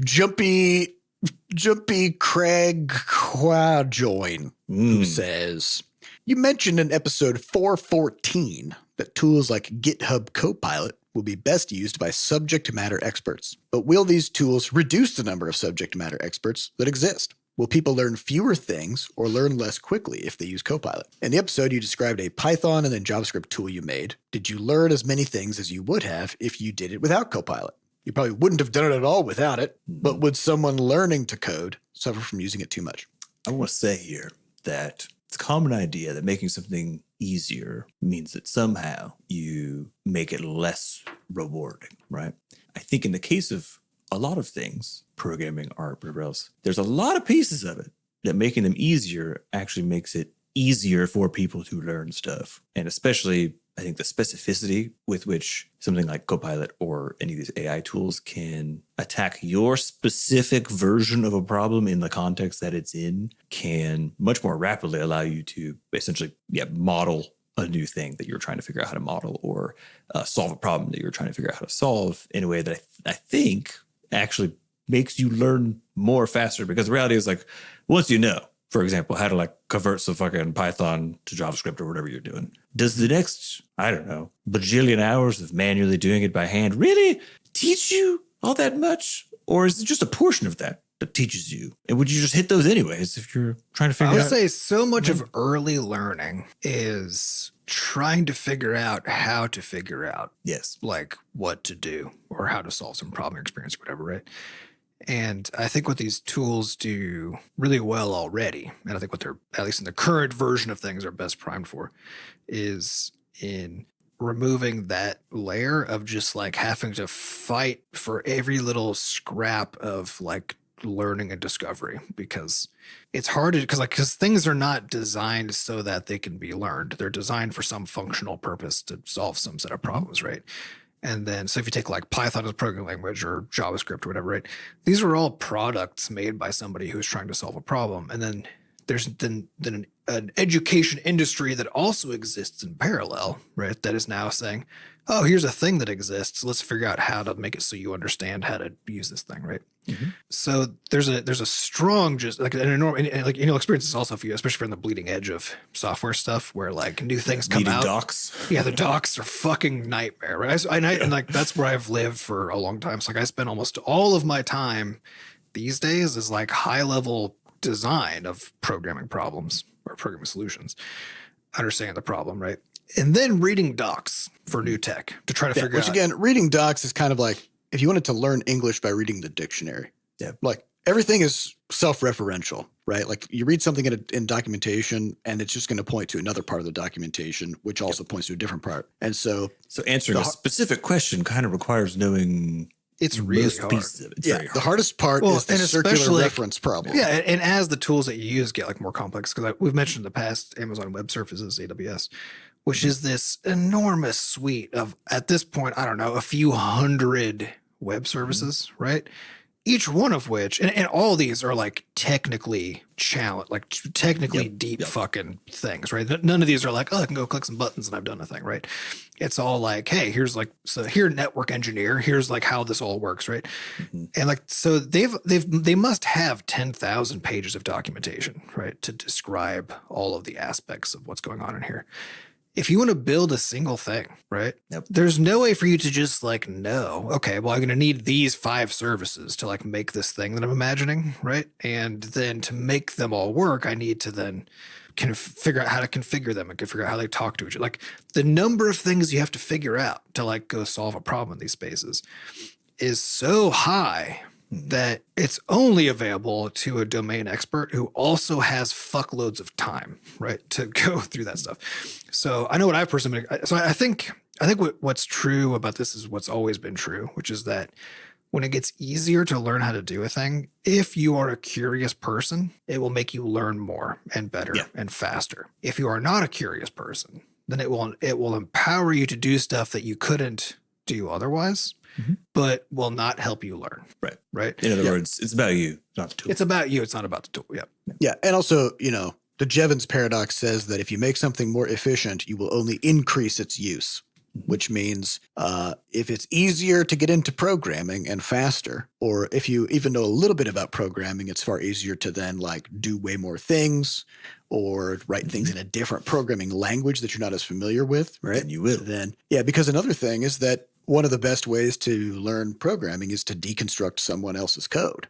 JumpykragQuaajoin, who says, you mentioned in episode 414 that tools like GitHub Copilot will be best used by subject matter experts. But will these tools reduce the number of subject matter experts that exist? Will people learn fewer things or learn less quickly if they use Copilot? In the episode, you described a Python and then JavaScript tool you made. Did you learn as many things as you would have if you did it without Copilot? You probably wouldn't have done it at all without it, but would someone learning to code suffer from using it too much? I want to say here that it's a common idea that making something easier means that somehow you make it less rewarding, right? I think in the case of a lot of things, programming, art, whatever else, there's a lot of pieces of it that making them easier actually makes it easier for people to learn stuff. And especially, I think the specificity with which something like Copilot or any of these AI tools can attack your specific version of a problem in the context that it's in can much more rapidly allow you to essentially model a new thing that you're trying to figure out how to model, or solve a problem that you're trying to figure out how to solve in a way that I think actually makes you learn more faster. Because the reality is, like, once you know, for example, how to like convert some fucking Python to JavaScript or whatever you're doing, does the next, I don't know, bajillion hours of manually doing it by hand really teach you all that much? Or is it just a portion of that teaches you? And would you just hit those anyways if you're trying to figure out? I would say so much of early learning is trying to figure out how to figure out, like what to do or how to solve some problem experience or whatever, right? And I think what these tools do really well already, and I think what they're, at least in the current version of things, are best primed for, is in removing that layer of just like having to fight for every little scrap of like learning and discovery, because it's hard to, because things are not designed so that they can be learned. They're designed for some functional purpose to solve some set of problems, right? And then, so if you take like Python as a programming language or JavaScript or whatever, right? These are all products made by somebody who's trying to solve a problem. And then there's then an education industry that also exists in parallel, right? That is now saying, oh, here's a thing that exists. Let's figure out how to make it so you understand how to use this thing, right? Mm-hmm. So there's a strong, just like an enormous, and like, experience is also for you, especially if you're on the bleeding edge of software stuff where like new things come out. Docs. Yeah, the docs are fucking nightmare, right? And like that's where I've lived for a long time. So like I spend almost all of my time these days is like high level design of programming problems or programming solutions, understanding the problem, right? And then reading docs for new tech to try to figure out. Which again, reading docs is kind of like if you wanted to learn English by reading the dictionary. Yeah. Like everything is self-referential, right? Like you read something in documentation and it's just going to point to another part of the documentation, which also points to a different part. And so answering a specific question kind of requires knowing it's really hard. Pieces of it. It's very hard. The hardest part is the circular reference problem. Yeah, and as the tools that you use get like more complex, because we've mentioned in the past Amazon Web Services, AWS, which is this enormous suite of, at this point, I don't know, a few hundred web services, right? Each one of which, and all these are like technically challenged, like technically deep fucking things, right? None of these are like, oh, I can go click some buttons and I've done a thing, right? It's all like, hey, here's like, so here network engineer, here's like how this all works, right? And like, so they must have 10,000 pages of documentation, right, to describe all of the aspects of what's going on in here. If you want to build a single thing, right? There's no way for you to just like know, okay, well, I'm going to need these 5 services to like make this thing that I'm imagining, right? And then to make them all work, I need to then figure out how to configure them and can figure out how they talk to each other. Like the number of things you have to figure out to like go solve a problem in these spaces is so high that it's only available to a domain expert who also has fuckloads of time, right, to go through that stuff. So I know what I've personally, so I think what's true about this is what's always been true, which is that when it gets easier to learn how to do a thing, if you are a curious person, it will make you learn more and better and faster. If you are not a curious person, then it will empower you to do stuff that you couldn't do otherwise. But will not help you learn. Right. In other words, it's about you, not the tool. It's about you. It's not about the tool. Yeah. And also, the Jevons paradox says that if you make something more efficient, you will only increase its use, which means if it's easier to get into programming and faster, or if you even know a little bit about programming, it's far easier to then like do way more things or write things in a different programming language that you're not as familiar with, right? Then you will. Because another thing is that one of the best ways to learn programming is to deconstruct someone else's code.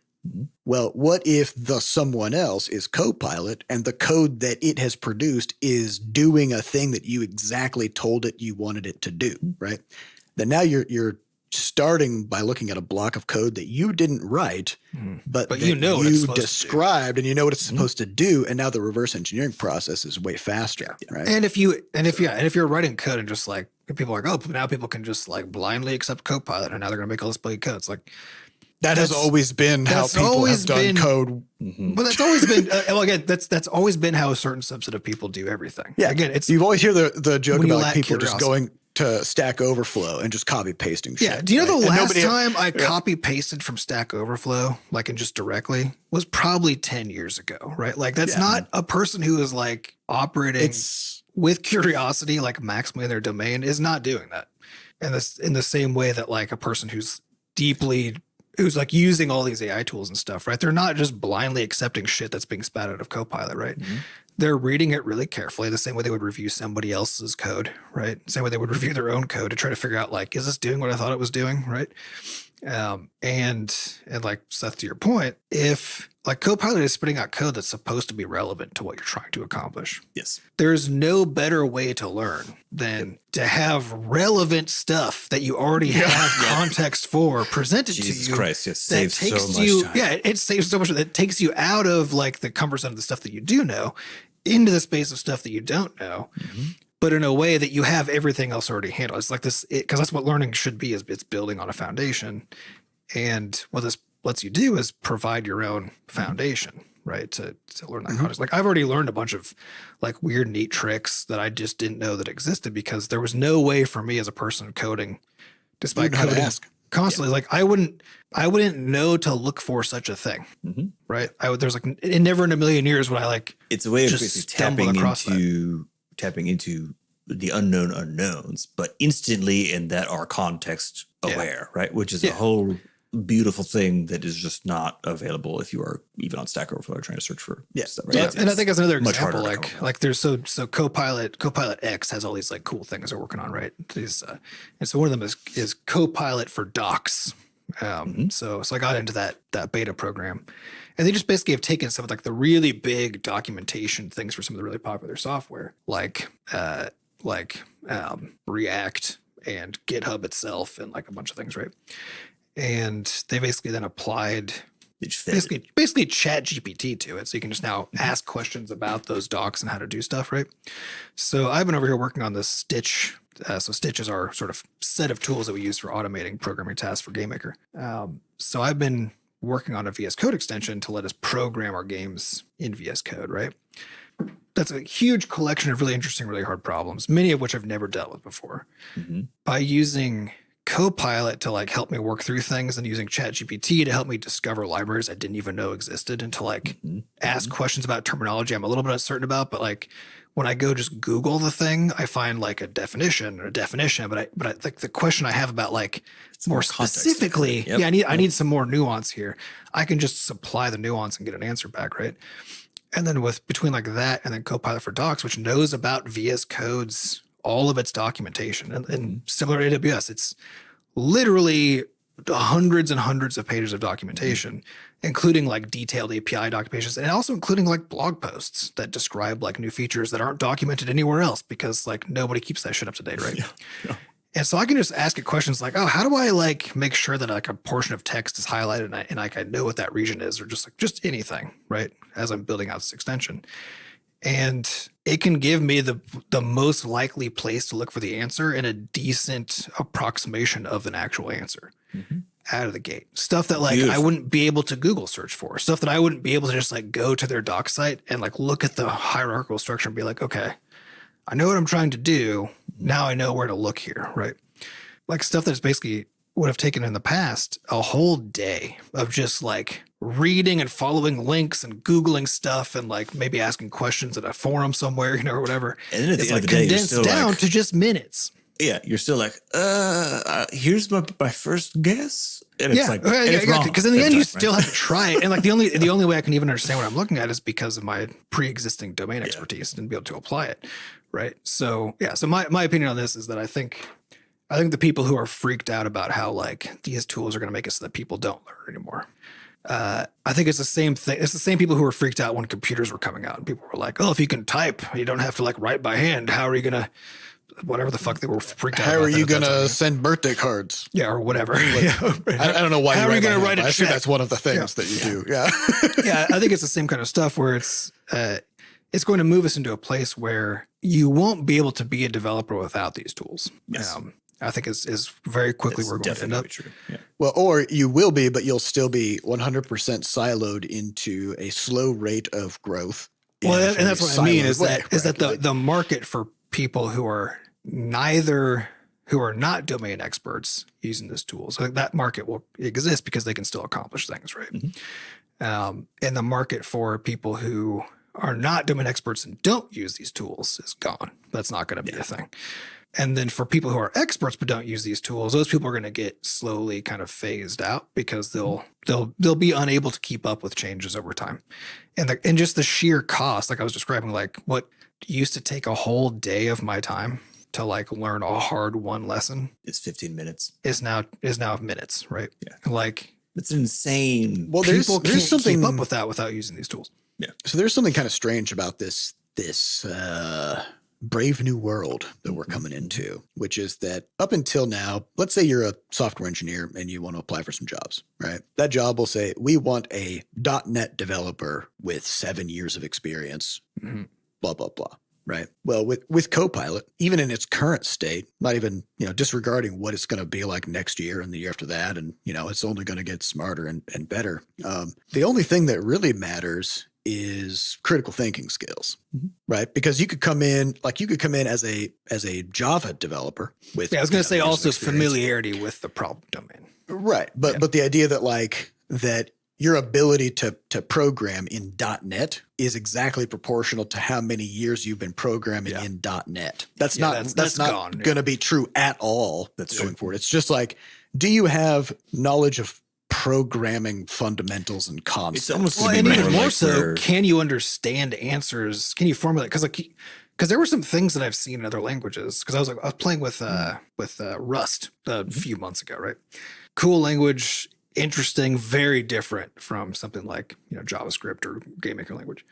Well, what if the someone else is Copilot and the code that it has produced is doing a thing that you exactly told it you wanted it to do, right? Then now you're starting by looking at a block of code that you didn't write, but you know what it's described and you know what it's supposed to do, and now the reverse engineering process is way faster, right? And if you're writing code and just like people are like, oh, now people can just like blindly accept Copilot and now they're gonna make all this blank code. It's like that has always been how people have done code. But that's always been again, that's always been how a certain subset of people do everything. Yeah, again, it's you always hear the joke about like, people curiosity. just going to Stack Overflow and just copy pasting shit. Yeah. Do you know the last time I Yeah. copy pasted from Stack Overflow, like and just directly, was probably 10 years ago, right? Like that's not a person who is like operating with curiosity, like maximally in their domain, is not doing that. And this in the same way that like a person who's like using all these AI tools and stuff, right? They're not just blindly accepting shit that's being spat out of Copilot, right? They're reading it really carefully, the same way they would review somebody else's code, right? Same way they would review their own code to try to figure out like, is this doing what I thought it was doing, right? And like Seth, to your point, if like Copilot is spitting out code that's supposed to be relevant to what you're trying to accomplish. Yes. There's no better way to learn than to have relevant stuff that you already have context for presented to you. Jesus Christ, yes. Saves so much time. Yeah, it saves so much. It takes you out of like the comfort zone of the stuff that you do know into the space of stuff that you don't know. But in a way that you have everything else already handled. It's like this, because that's what learning should be, is it's building on a foundation. And what this lets you do is provide your own foundation, right? To learn that context. Like I've already learned a bunch of like weird, neat tricks that I just didn't know that existed because there was no way for me as a person coding, despite coding constantly. Like I wouldn't know to look for such a thing, right? There's like never in a million years would I like. It's a way of basically tapping into the unknown unknowns, but instantly and that are context aware, right? Which is a whole beautiful thing that is just not available if you are even on Stack Overflow or trying to search for stuff. Right? Yeah, and I think that's another example. Like there's so Copilot X has all these like cool things they're working on, right? These and so one of them is Copilot for Docs. So I got into that beta program, and they just basically have taken some of like the really big documentation things for some of the really popular software, like React and GitHub itself, and like a bunch of things, right? And they basically then applied basically chat GPT to it. So you can just now ask questions about those docs and how to do stuff, right? So I've been over here working on this Stitch. So Stitch is our sort of set of tools that we use for automating programming tasks for GameMaker. So I've been working on a VS Code extension to let us program our games in VS Code, right? That's a huge collection of really interesting, really hard problems, many of which I've never dealt with before. By using Copilot to like help me work through things and using ChatGPT to help me discover libraries I didn't even know existed and to like ask questions about terminology I'm a little bit uncertain about, but like when I go just Google the thing, I find like a definition, but I like the question I have about like more specifically, I need some more nuance here. I can just supply the nuance and get an answer back, right? And then between like that and then Copilot for Docs, which knows about VS Code's all of its documentation and similar to AWS, it's literally hundreds and hundreds of pages of documentation, including like detailed API documentations and also including like blog posts that describe like new features that aren't documented anywhere else because like nobody keeps that shit up to date, right? Yeah. And so I can just ask it questions like, oh, how do I like make sure that like a portion of text is highlighted and like I know what that region is, or just anything, right? As I'm building out this extension. And it can give me the most likely place to look for the answer and a decent approximation of an actual answer out of the gate. Stuff that like I wouldn't be able to Google search for, stuff that I wouldn't be able to just like go to their doc site and like look at the hierarchical structure and be like, okay, I know what I'm trying to do. Now I know where to look here, right? Like stuff that's basically would have taken in the past a whole day of just like reading and following links and Googling stuff and like maybe asking questions at a forum somewhere, you know, or whatever. And then at the end of the day, condensed down to just minutes. Yeah, you're still like, here's my first guess. And it's like, because in the end, you still have to try it. And like the only way I can even understand what I'm looking at is because of my pre-existing domain expertise and be able to apply it, right? So so my opinion on this is that I think the people who are freaked out about how like these tools are going to make it so that people don't learn anymore. I think it's the same thing. It's the same people who were freaked out when computers were coming out and people were like, oh, if you can type, you don't have to like write by hand. How are you going to, whatever the fuck they were freaked out about. How are you going to send birthday cards? Yeah, or whatever. I don't know why how you are you going to write a check? I assume that's one of the things that you do. Yeah. Yeah, I think it's the same kind of stuff where it's going to move us into a place where you won't be able to be a developer without these tools. Yes. I think is very quickly we're going to end up. True. Yeah. Well, or you will be, but you'll still be 100% siloed into a slow rate of growth. Well, and that's what I mean is that the market for people who are not domain experts using this tool, so that market will exist because they can still accomplish things, right? And the market for people who are not domain experts and don't use these tools is gone. That's not going to be a thing. And then for people who are experts but don't use these tools, those people are going to get slowly kind of phased out because they'll be unable to keep up with changes over time. And just the sheer cost, like I was describing, like what used to take a whole day of my time to like learn a hard one lesson is 15 minutes. Is now minutes, right? Yeah. Like it's insane. Well, people can't keep up with that without using these tools. Yeah. So there's something kind of strange about this brave new world that we're coming into, which is that up until now, let's say you're a software engineer and you want to apply for some jobs, right? That job will say, we want a .NET developer with 7 years of experience, blah, blah, blah, right? Well, with Copilot, even in its current state, not even, disregarding what it's going to be like next year and the year after that, and, it's only going to get smarter and better. The only thing that really matters is critical thinking skills, right? Because you could come in as a Java developer with. Yeah, I was going to say also familiarity with the problem domain. Right, but the idea that your ability to program in .NET is exactly proportional to how many years you've been programming in .NET. That's not going to be true at all. That's going forward. It's just like, do you have knowledge of programming fundamentals and concepts? And even more so, can you understand answers? Can you formulate? Because there were some things that I've seen in other languages. Because I was playing with Rust a few months ago, right? Cool language, interesting, very different from something like JavaScript or GameMaker language.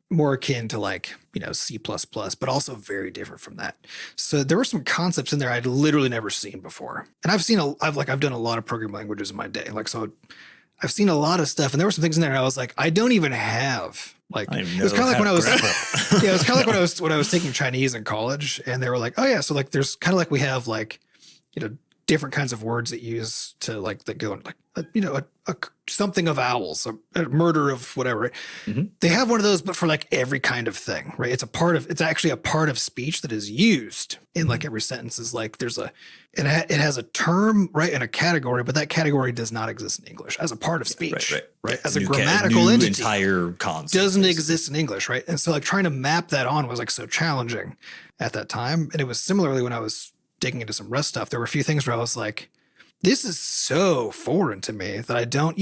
More akin to like C++, but also very different from that. So there were some concepts in there I'd literally never seen before. And I've done a lot of programming languages in my day. Like, so I've seen a lot of stuff, and there were some things in there and I was like, I don't even have like, it was kind of like when I was, yeah, it was kind of like when I was taking Chinese in college, and they were like, oh yeah, so like there's kind of like we have like, different kinds of words that use to like that go like a something of owls, a murder of whatever. Right? Mm-hmm. They have one of those, but for like every kind of thing, right? It's actually a part of speech that is used in like every sentence. Is like there's it has a term, right, and a category, but that category does not exist in English as a part of speech, right? As a grammatical entity, entire concept doesn't exist in English, right? And so like trying to map that on was like so challenging at that time, and it was similarly when I was digging into some Rust stuff. There were a few things where I was like, this is so foreign to me that I don't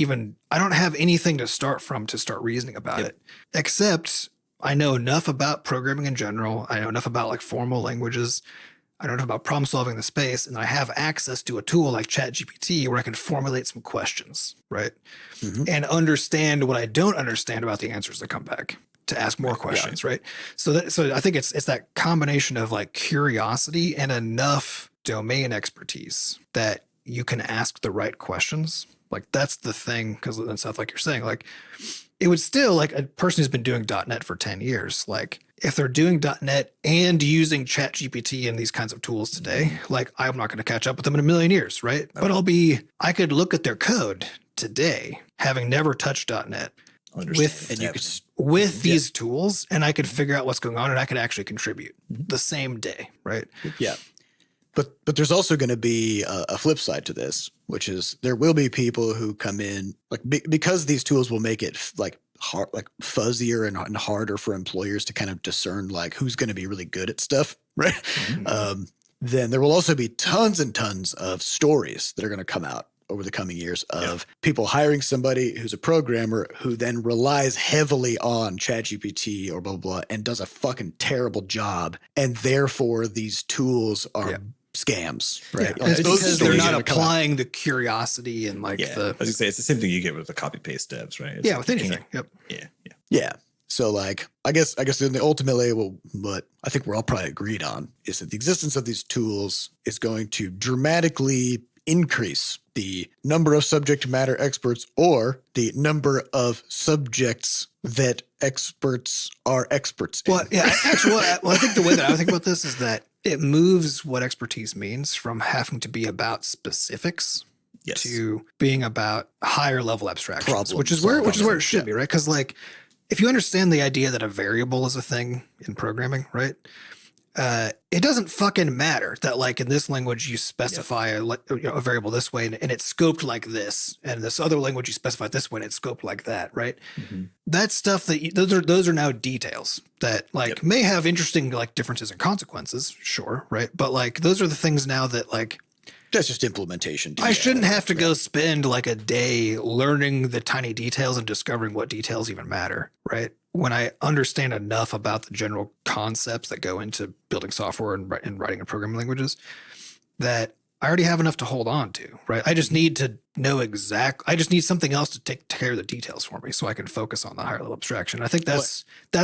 have anything to start from to start reasoning about it, except I know enough about programming in general. I know enough about like formal languages. I know enough about problem solving in the space, and I have access to a tool like ChatGPT where I can formulate some questions, right? Mm-hmm. And understand what I don't understand about the answers that come back to ask more questions, right? So I think it's that combination of like curiosity and enough domain expertise that you can ask the right questions. Like that's the thing, because and stuff like you're saying, like it would still like a person who's been doing .NET for 10 years, like if they're doing .NET and using ChatGPT and these kinds of tools today, like I'm not going to catch up with them in a million years, right? But I could look at their code today, having never touched .NET, with these tools, and I could figure out what's going on, and I could actually contribute the same day, right? Yeah. But there's also going to be a flip side to this, which is there will be people who come in like because these tools will make it like hard, like fuzzier and harder for employers to kind of discern like who's going to be really good at stuff, right? Mm-hmm. Then there will also be tons and tons of stories that are going to come out over the coming years of people hiring somebody who's a programmer who then relies heavily on ChatGPT or blah, blah, blah, and does a fucking terrible job. And therefore these tools are scams, right? Yeah. It's because they're not applying the curiosity and like as you say, it's the same thing you get with the copy paste devs, right? It's with anything. Yeah. So like, I guess then ultimately, what I think we're all probably agreed on is that the existence of these tools is going to dramatically increase the number of subject matter experts or the number of subjects that experts are experts in. Well, yeah, actually, I think the way that I think about this is that it moves what expertise means from having to be about specifics to being about higher level abstractions, which is where it should be, right? Because like, if you understand the idea that a variable is a thing in programming, right? It doesn't fucking matter that like in this language you specify a variable this way and it's scoped like this, and this other language you specify it this way and it's scoped like that, right? Mm-hmm. That's stuff that those are now details that like may have interesting like differences in consequences, sure, right? But like those are the things now that like that's just implementation. I shouldn't have to go spend like a day learning the tiny details and discovering what details even matter, right? When I understand enough about the general concepts that go into building software and writing in programming languages, that I already have enough to hold on to, right? I just need to know I just need something else to take care of the details for me so I can focus on the higher level abstraction. I think that's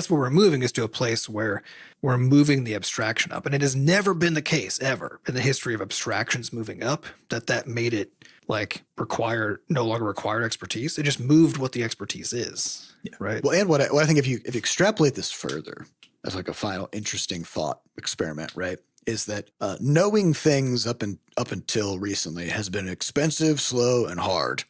where we're moving, is to a place where we're moving the abstraction up. And it has never been the case ever in the history of abstractions moving up that made it like no longer require expertise. It just moved what the expertise is, right? Well, and what I think if you extrapolate this further as like a final interesting thought experiment, right? Is that knowing things up until recently has been expensive, slow, and hard,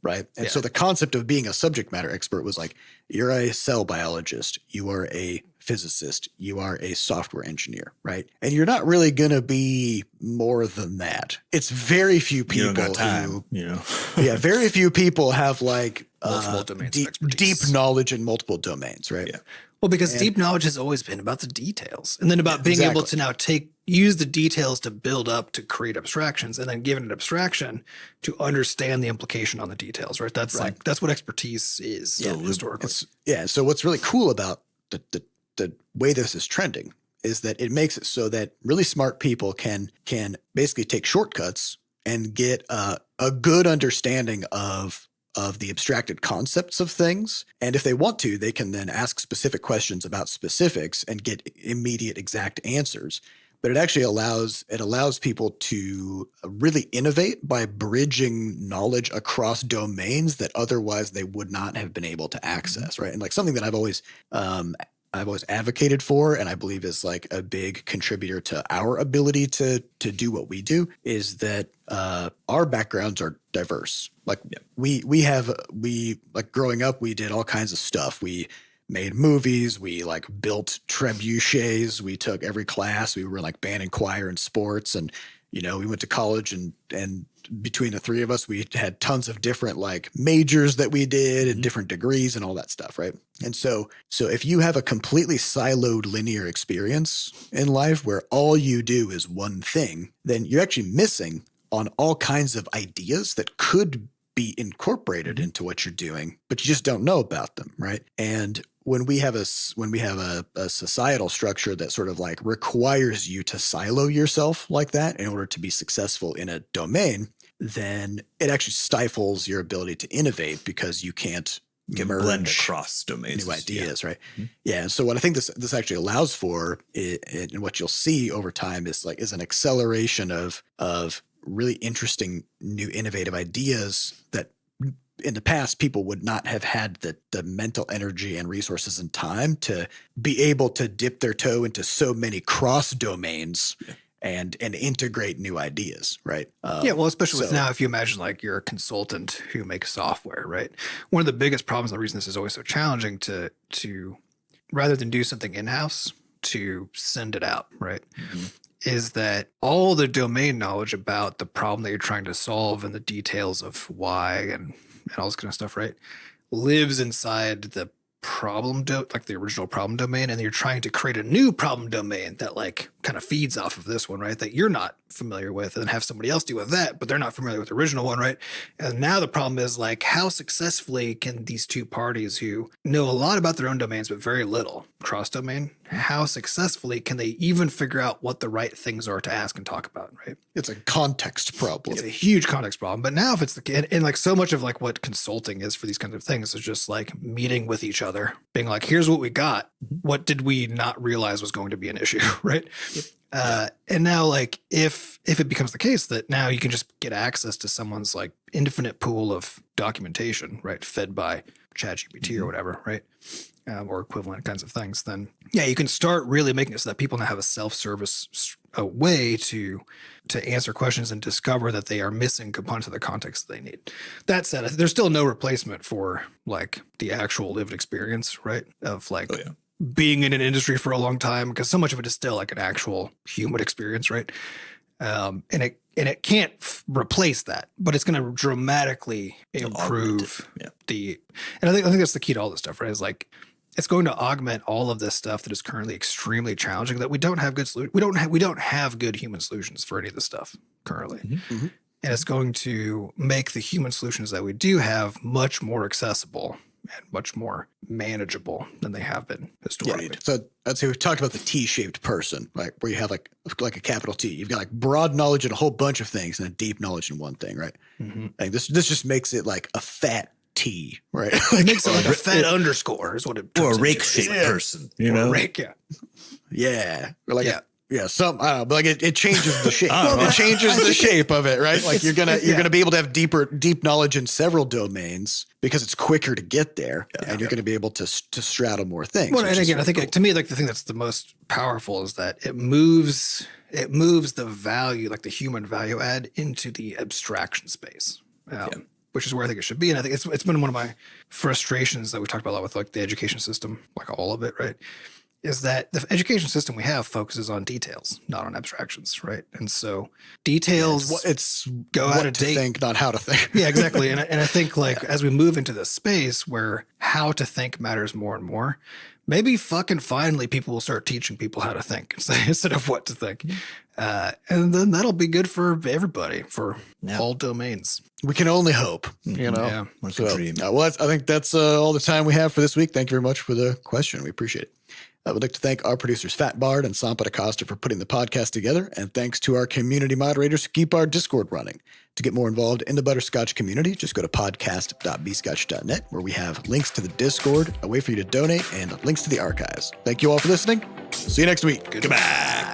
right? And so the concept of being a subject matter expert was like, you're a cell biologist, you are a physicist, you are a software engineer, right? And you're not really going to be more than that. It's very few people very few people have like multiple domains deep knowledge in multiple domains, right? Yeah. Well, because deep knowledge has always been about the details, and then about being able to now use the details to build up to create abstractions, and then given an abstraction to understand the implication on the details, right? That's what expertise is historically. So what's really cool about the way this is trending is that it makes it so that really smart people can basically take shortcuts and get a good understanding of the abstracted concepts of things. And if they want to, they can then ask specific questions about specifics and get immediate exact answers. but it actually allows people to really innovate by bridging knowledge across domains that otherwise they would not have been able to access, right? And like something that I've always advocated for, and I believe is like a big contributor to our ability to do what we do, is that our backgrounds are diverse. Like we like growing up, we did all kinds of stuff. We made movies, we like built trebuchets, we took every class, we were like band and choir and sports, and you know, we went to college, and between the three of us, we had tons of different like majors that we did and different degrees and all that stuff, right? And so if you have a completely siloed linear experience in life where all you do is one thing, then you're actually missing on all kinds of ideas that could be incorporated into what you're doing, but you just don't know about them, right? And when we have a societal structure that sort of like requires you to silo yourself like that in order to be successful in a domain, then it actually stifles your ability to innovate because you can't blend across domains, new ideas, right? Mm-hmm. Yeah. And so what I think this actually allows for, and what you'll see over time is an acceleration of really interesting new innovative ideas that in the past people would not have had the mental energy and resources and time to be able to dip their toe into so many cross domains and integrate new ideas, right? Well, especially with now, if you imagine like you're a consultant who makes software, right? One of the biggest problems, the reason this is always so challenging to rather than do something in-house, to send it out, right? Mm-hmm. Is that all the domain knowledge about the problem that you're trying to solve and the details of why and all this kind of stuff, right, lives inside the problem, like the original problem domain, and you're trying to create a new problem domain that like kind of feeds off of this one, right, that you're not familiar with, and have somebody else deal with that, but they're not familiar with the original one, right? And now the problem is like, how successfully can these two parties who know a lot about their own domains but very little cross-domain, how successfully can they even figure out what the right things are to ask and talk about, right? It's a context problem. It's a huge context problem. But now if it's and like so much of like what consulting is for these kinds of things is just like meeting with each other, being like, here's what we got. What did we not realize was going to be an issue, right? And now like if it becomes the case that now you can just get access to someone's like infinite pool of documentation, right, fed by ChatGPT or whatever, right, or equivalent kinds of things, then you can start really making it so that people now have a self-service way to answer questions and discover that they are missing components of the context that they need. That said, there's still no replacement for like the actual lived experience, right, of like being in an industry for a long time, because so much of it is still like an actual human experience, right? And it can't replace that, but it's going to dramatically improve and I think that's the key to all this stuff, right? Is like it's going to augment all of this stuff that is currently extremely challenging, that we don't have good we don't have good human solutions for any of this stuff currently. Mm-hmm. And it's going to make the human solutions that we do have much more accessible and much more manageable than they have been historically. Yeah. So I'd say we've talked about the T-shaped person, right? Where you have like a capital T. You've got like broad knowledge in a whole bunch of things and a deep knowledge in one thing, right? Mm-hmm. Like this just makes it like a fat T, right? It makes it like a fat underscore is what it turns or a rake-shaped person, you know? Rake, yeah. Or like some I don't know, but like it changes the shape. It changes the shape of it, right? Like you're gonna be able to have deep knowledge in several domains because it's quicker to get there, and you're gonna be able to straddle more things. Well, and again, I think cool. To me, like the thing that's the most powerful is that it moves the value, like the human value add, into the abstraction space. Which is where I think it should be. And I think it's been one of my frustrations that we've talked about a lot with like the education system, like all of it, right? Is that the education system we have focuses on details, not on abstractions, right? And so details it's go out of date. Think, not how to think. Yeah, exactly. And I think like as we move into this space where how to think matters more and more, maybe fucking finally people will start teaching people how to think instead of what to think. And then that'll be good for everybody, for all domains. We can only hope, you know. Yeah. So, I think that's all the time we have for this week. Thank you very much for the question. We appreciate it. I would like to thank our producers, Fat Bard and Sampa DaCosta, for putting the podcast together. And thanks to our community moderators who keep our Discord running. To get more involved in the Butterscotch community, just go to podcast.bscotch.net, where we have links to the Discord, a way for you to donate, and links to the archives. Thank you all for listening. See you next week. Goodbye.